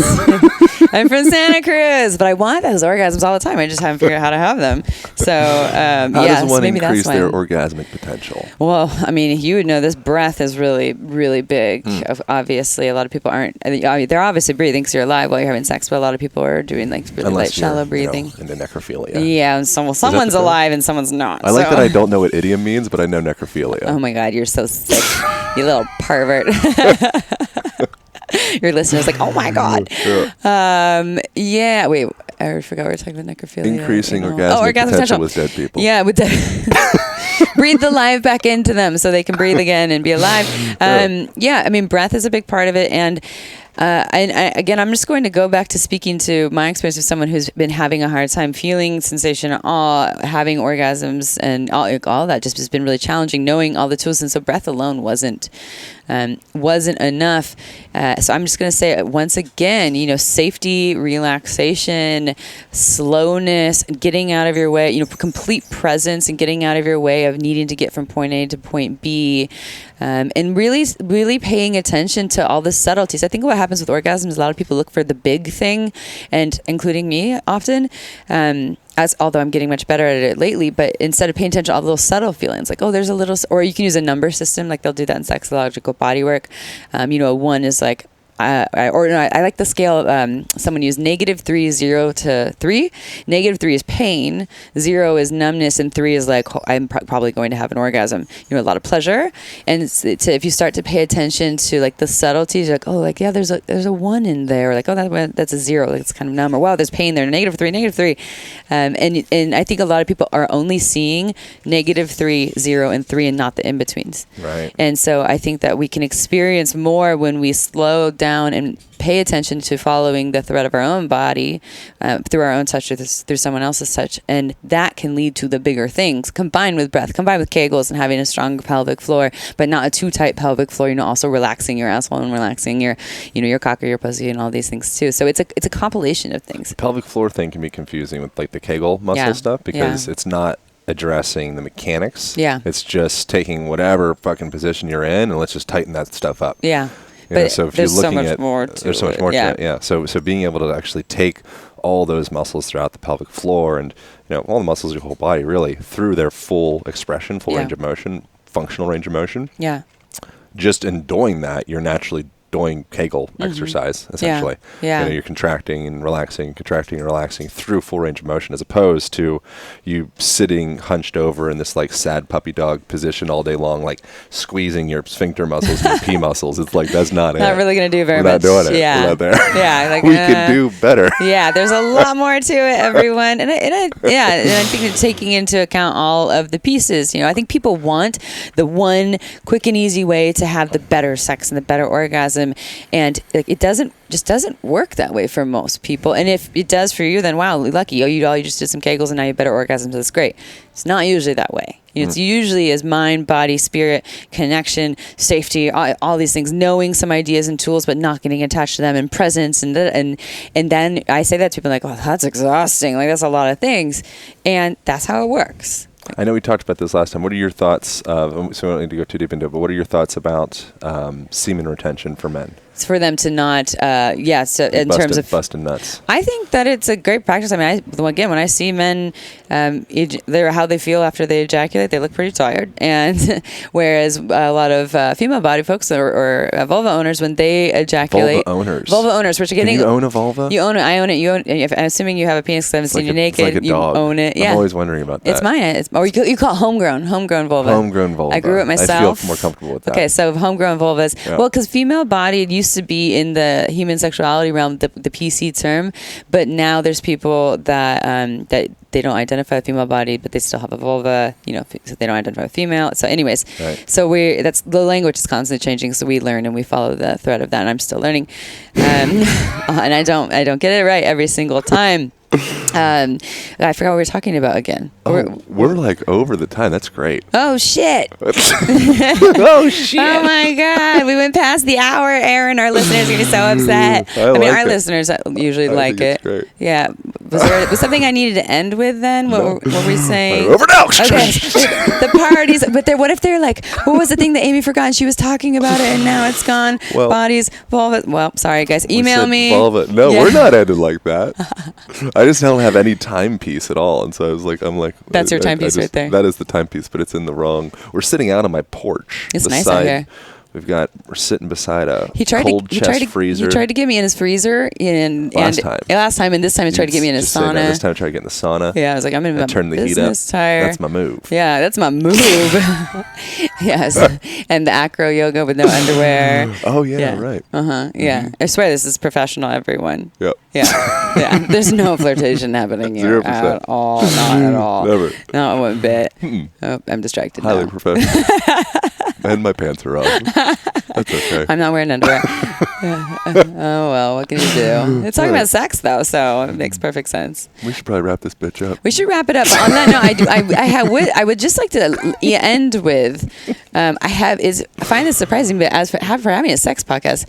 I'm from Santa Cruz, but I want those orgasms all the time. I just haven't figured out how to have them. So how does one maybe increase that's their orgasmic potential? Well, I mean, you would know this breath is really, really big. Obviously, a lot of people aren't. They're obviously breathing because you're alive while you're having sex, but a lot of people are doing like really light, shallow breathing. Into necrophilia. Yeah, and someone's alive and someone's not. I like that I don't know what idiom means, but I know necrophilia. Oh my God, you're so sick, you little pervert. Your listener's like, oh my God. Wait, I forgot we were talking about necrophilia. Increasing orgasmic potential with dead people. Yeah, with breathe the life back into them so they can breathe again and be alive. Breath is a big part of it, and again, I'm just going to go back to speaking to my experience of someone who's been having a hard time feeling sensation at all, having orgasms, and all that just has been really challenging, knowing all the tools. And so breath alone wasn't enough. So I'm just going to say it once again, safety, relaxation, slowness, getting out of your way, complete presence and getting out of your way of needing to get from point A to point B. And really, really paying attention to all the subtleties. I think what happens with orgasms, a lot of people look for the big thing, and including me often, although I'm getting much better at it lately, but instead of paying attention to all the little subtle feelings, like, there's a little, or you can use a number system, like they'll do that in sexological bodywork. A 1 is like, I like the scale. Someone used -3, 0 to 3. -3 is pain, 0 is numbness, and 3 is like I'm probably going to have an orgasm. A lot of pleasure. And if you start to pay attention to like the subtleties, you're like, there's a 1 in there. Or like, that's a 0. Like, it's kind of numb. Or wow, there's pain there. -3. And I think a lot of people are only seeing -3, 0, and 3, and not the in betweens. Right. And so I think that we can experience more when we slow down and pay attention to following the thread of our own body through our own touch or through someone else's touch. And that can lead to the bigger things, combined with breath, combined with Kegels and having a strong pelvic floor, but not a too tight pelvic floor, also relaxing your asshole and relaxing your, your cock or your pussy and all these things too. So it's a compilation of things. The pelvic floor thing can be confusing with like the Kegel muscle stuff because it's not addressing the mechanics. Yeah. It's just taking whatever fucking position you're in and let's just tighten that stuff up. Yeah. But so if there's you're looking so much more to it. There's so much more to it. Yeah. So being able to actually take all those muscles throughout the pelvic floor and all the muscles of your whole body really through their full expression, full range of motion, functional range of motion. Yeah. Just in doing that, you're naturally doing Kegel exercise, essentially. Yeah. You're contracting and relaxing through full range of motion, as opposed to you sitting hunched over in this like sad puppy dog position all day long, like squeezing your sphincter muscles and your pee muscles. It's like, that's not it. Not really going to do very much. We're not doing it. Yeah. We're not there. Yeah. Like, we could do better. Yeah. There's a lot more to it, everyone. And I think that taking into account all of the pieces, I think people want the one quick and easy way to have the better sex and the better orgasm. And it doesn't work that way for most people. And if it does for you, then wow, lucky. You just did some Kegels and now you have better orgasms. That's great. It's not usually that way. It's usually is mind, body, spirit, connection, safety, all these things, knowing some ideas and tools, but not getting attached to them, and presence. And then I say that to people like, oh, that's exhausting. Like, that's a lot of things. And that's how it works. I know we talked about this last time. What are your thoughts so we don't need to go too deep into it, but what are your thoughts about semen retention for men? It's for them to not, so in terms of busting nuts. I think that it's a great practice. I mean, when I see men, how they feel after they ejaculate, they look pretty tired. And whereas a lot of female body folks or vulva owners, when they ejaculate, vulva owners, which are getting. Can you own a vulva? You own it. I own it. You own it. I'm assuming you have a penis because I haven't seen you naked. It's like a you dog. Own it. Yeah. I'm always wondering about that. It's mine. Or you call it homegrown vulva. Homegrown vulva. I grew it myself. I feel more comfortable with that. Okay, so homegrown vulvas. Yeah. Well, because female body, you used to be in the human sexuality realm, the PC term, but now there's people that that they don't identify a female body, but they still have a vulva, so they don't identify a female. So anyways, so that's the language is constantly changing. So we learn and we follow the thread of that. And I'm still learning. And I don't get it right every single time. I forgot what we were talking about again. We're like over the time. That's great. Oh shit. Oh shit. Oh my God. We went past the hour, Aaron. Our listeners are going to be so upset. I mean, our listeners usually like it. Great. Yeah. Was something I needed to end with then? What were we saying? Over now. Okay. The parties. But what if they're like, what was the thing that Amy forgot and she was talking about it and now it's gone? Well, bodies, vulva. Well, sorry guys. Email me. Vulva. No, we're not ended like that. I just don't have any timepiece at all. And so I'm like. That's your timepiece right there. That is the timepiece, but it's in the wrong. We're sitting out on my porch. It's nice out here. We're sitting beside a cold chest freezer. He tried to get me in his freezer last time, and this time he tried to get me in his sauna. This time I tried to get in the sauna. Yeah, I was like, I'm in my turn the heat up. Tire. That's my move. Yeah, that's my move. Yes, and the acro yoga with no underwear. Oh yeah, right. Yeah, mm-hmm. I swear this is professional, everyone. Yep. Yeah. There's no flirtation happening here 0%. At all. Not at all. Never. Not one bit. Oh, I'm distracted. Highly now. professional. And my pants are off. That's okay. I'm not wearing underwear. Oh well, what can you do? It's talking about sex though, so it makes perfect sense. We should probably wrap this bitch up. We should wrap it up. But on that note, I would just like to end with I find this surprising, but for having a sex podcast,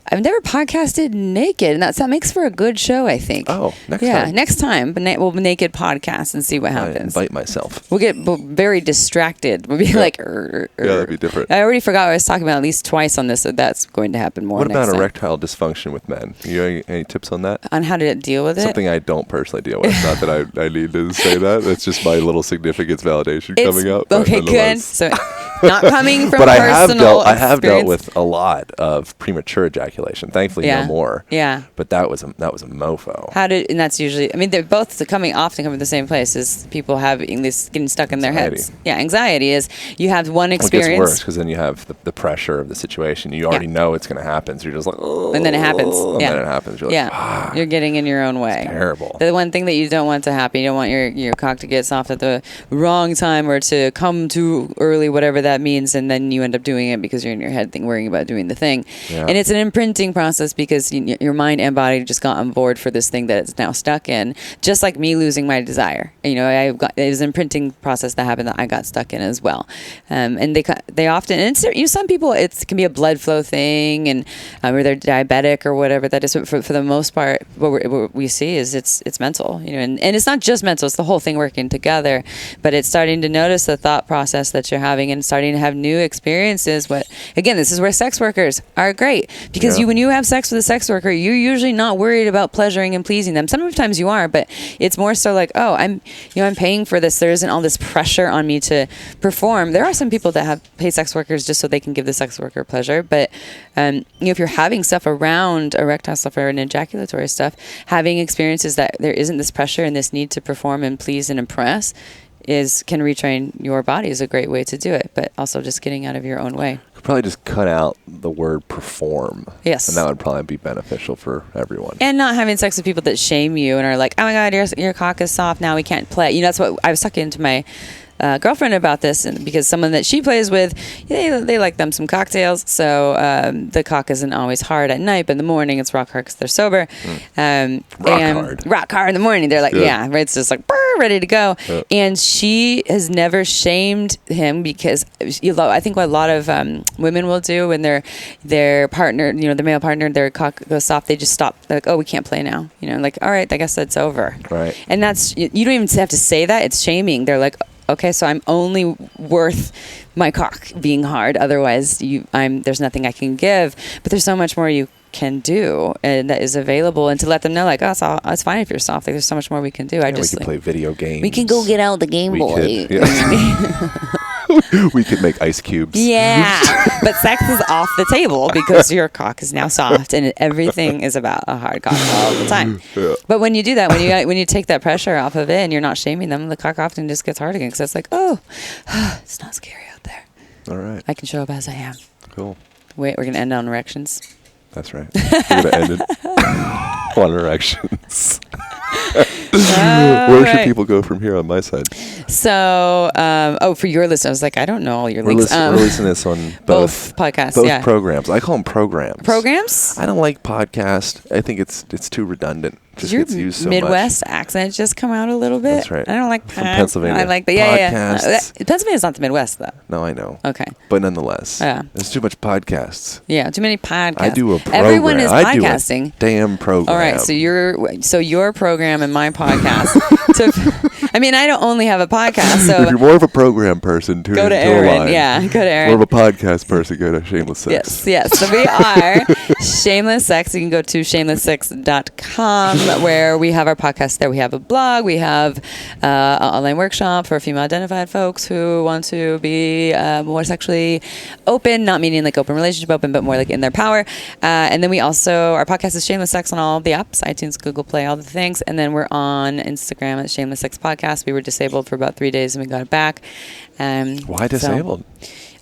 I've never podcasted naked, and that makes for a good show, I think. Oh, next time. Yeah, next time. But we'll naked podcast and see what happens. I invite myself. We'll get very distracted. We'll be like, Yeah, that'd be different. I already forgot what I was talking about at least twice on this, so that's going to happen more. What next about time. Erectile dysfunction with men? You have any tips on that? On how to deal with it? Something I don't personally deal with. Not that I need to say that. It's just my little significance validation coming up. Okay, good. So not coming from but personal I have dealt with a lot of premature ejaculation. Thankfully, no more. Yeah. But that was a mofo. And that's usually, I mean, they're both often come from the same place as people having this getting stuck in their heads. Yeah, anxiety is you have one experience. It gets worse because then you have the pressure of the situation. You already know it's going to happen, so you're just like, oh. And then it happens. And then it happens. You're like, you're getting in your own way. It's terrible. The one thing that you don't want to happen, you don't want your cock to get soft at the wrong time or to come too early, whatever that means, and then you end up doing it because you're in your head worrying about doing the thing. Yeah. And it's an imprinting process because your mind and body just got on board for this thing that it's now stuck in. Just like me losing my desire. It was an imprinting process that happened that I got stuck in as well. And they often, and some people it can be a blood flow thing, and or they're diabetic or whatever that is. But for the most part, what we see is it's mental. And it's not just mental; it's the whole thing working together. But it's starting to notice the thought process that you're having and starting to have new experiences. Again, this is where sex workers are great because when you have sex with a sex worker, you're usually not worried about pleasuring and pleasing them. Sometimes you are, but it's more so like, oh, I'm paying for this. There isn't all this pressure on me to perform. There are some people that pay sex workers just so they can give the sex worker pleasure. But if you're having stuff around erectile stuff or an ejaculatory stuff, having experiences that there isn't this pressure and this need to perform and please and impress can retrain your body is a great way to do it, but also just getting out of your own way. Could probably just cut out the word perform. Yes. And that would probably be beneficial for everyone. And not having sex with people that shame you and are like, oh my God, your cock is soft, now we can't play. That's what I was talking to my girlfriend about this, and because someone that she plays with, they like them some cocktails, so the cock isn't always hard at night, but in the morning it's rock hard because they're sober. Rock hard in the morning. They're like, it's just like ready to go. And she has never shamed him because I think what a lot of women will do when their partner, the male partner, their cock goes soft, they just stop. They're like, oh, we can't play now. Like, all right, I guess that's over. Right. And that's, you don't even have to say that. It's shaming. They're like, okay, so I'm only worth my cock being hard. Otherwise, there's nothing I can give. But there's so much more you can do, and that is available. And to let them know, like, oh, it's fine if you're soft. Like, there's so much more we can do. We can play video games. We can go get out the Game Boy. We could make ice cubes. Yeah, but sex is off the table because your cock is now soft, and everything is about a hard cock all the time. Yeah. But when you do that, when you take that pressure off of it, and you're not shaming them, the cock often just gets hard again because it's like, oh, it's not scary out there. All right, I can show up as I am. Cool. Wait, we're gonna end on erections. That's right. We're going to end it on erections. Where should people go from here on my side? So, for your list, I was like, I don't know all your links. We're releasing this on both podcasts, both programs. I call them programs. Programs? I don't like podcast. I think it's too redundant. Did your Midwest accent just come out a little bit? That's right. I don't like from Pennsylvania. I like that. Yeah. Pennsylvania's not the Midwest, though. No, I know. Okay. But nonetheless, yeah. There's too much podcasts. Yeah, too many podcasts. I do a program. Everyone is podcasting. I do a damn program. All right, so your program and my podcast. I don't only have a podcast, so if you're more of a program person, tune go to into Aaron. Align. Yeah, go to Aaron. More of a podcast person, go to Shameless Sex. Yes. So we are Shameless Sex. You can go to shamelesssex.com where we have our podcast there. We have a blog. We have an online workshop for female identified folks who want to be more sexually open, not meaning like open relationship open, but more like in their power. And then our podcast is Shameless Sex on all the apps, iTunes, Google Play, all the things. And then we're on Instagram at Shameless Sex Podcast. We were disabled for about 3 days and we got it back. Why disabled?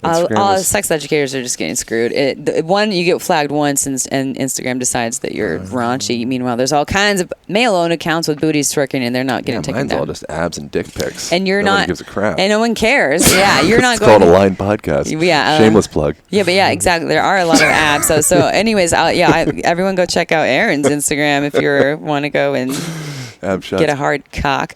All sex educators are just getting screwed. You get flagged once, and Instagram decides that you're raunchy. Meanwhile, there's all kinds of male-owned accounts with booties twerking, and they're not getting taken mine's down. all just abs and dick pics. And Nobody gives a crap. And no one cares. Yeah, you're not it's going. It's called Align Podcast. Yeah, shameless plug. Yeah, but yeah, exactly. There are a lot of abs. So anyways, everyone go check out Aaron's Instagram if you want to go and get a hard cock.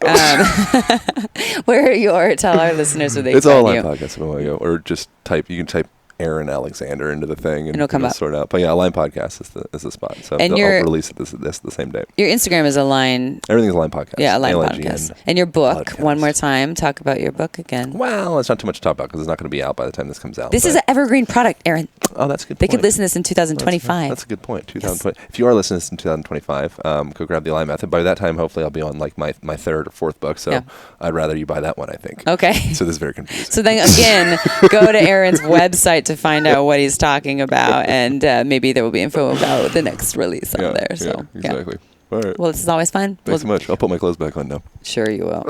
Where tell our listeners where they It's all Align Podcast if you want to go, or just you can type Aaron Alexander into the thing and it'll come up. Sort out. But yeah, Align Podcast is the spot. So I'll release it this the same day. Your Instagram is Align. Everything's Align Podcast. Yeah, Align Podcast. And your book, podcast. One more time, talk about your book again. Well, it's not too much to talk about because it's not going to be out by the time this comes out. This is an evergreen product, Aaron. Oh, that's a good point. They could listen to this in 2025. That's a good point. 2020. Yes. If you are listening to this in 2025, go grab the Align Method. By that time, hopefully, I'll be on like my third or fourth book. So I'd rather you buy that one, I think. Okay. So this is very confusing. So then again, go to Aaron's website to find out what he's talking about, and maybe there will be info about the next release on there. So exactly. All right. Well, this is always fun. Thanks so much. I'll put my clothes back on now. Sure you will.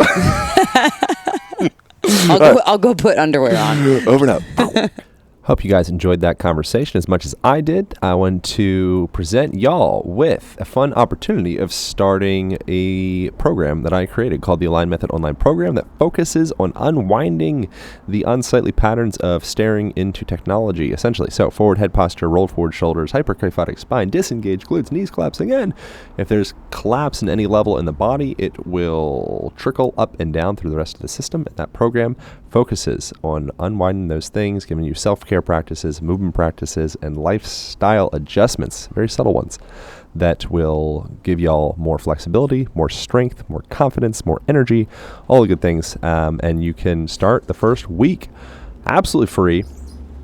I'll go put underwear on. Over and out. Hope you guys enjoyed that conversation as much as I did. I want to present y'all with a fun opportunity of starting a program that I created called the Align Method Online Program that focuses on unwinding the unsightly patterns of staring into technology, essentially. So forward head posture, rolled forward shoulders, hyperkyphotic spine, disengaged glutes, knees collapsing in. If there's collapse in any level in the body, it will trickle up and down through the rest of the system. And that program focuses on unwinding those things, giving you self-care practices, movement practices, and lifestyle adjustments, very subtle ones, that will give y'all more flexibility, more strength, more confidence, more energy, all the good things. And you can start the first week absolutely free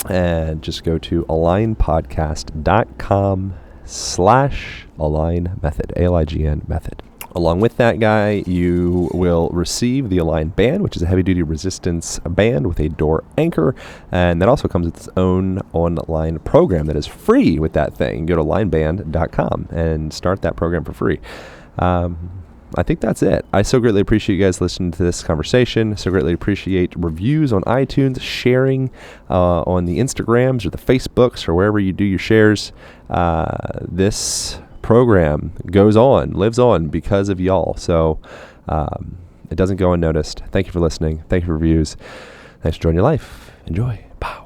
and just go to alignpodcast.com/Align Method, ALIGN Method. Along with that guy, you will receive the Align band, which is a heavy-duty resistance band with a door anchor, and that also comes with its own online program that is free with that thing. You go to alignband.com and start that program for free. I think that's it. I so greatly appreciate you guys listening to this conversation. So greatly appreciate reviews on iTunes, sharing on the Instagrams or the Facebooks or wherever you do your shares. This program lives on because of y'all. So it doesn't go unnoticed. Thank you for listening. Thank you for reviews. Thanks for joining your life. Enjoy. Pow.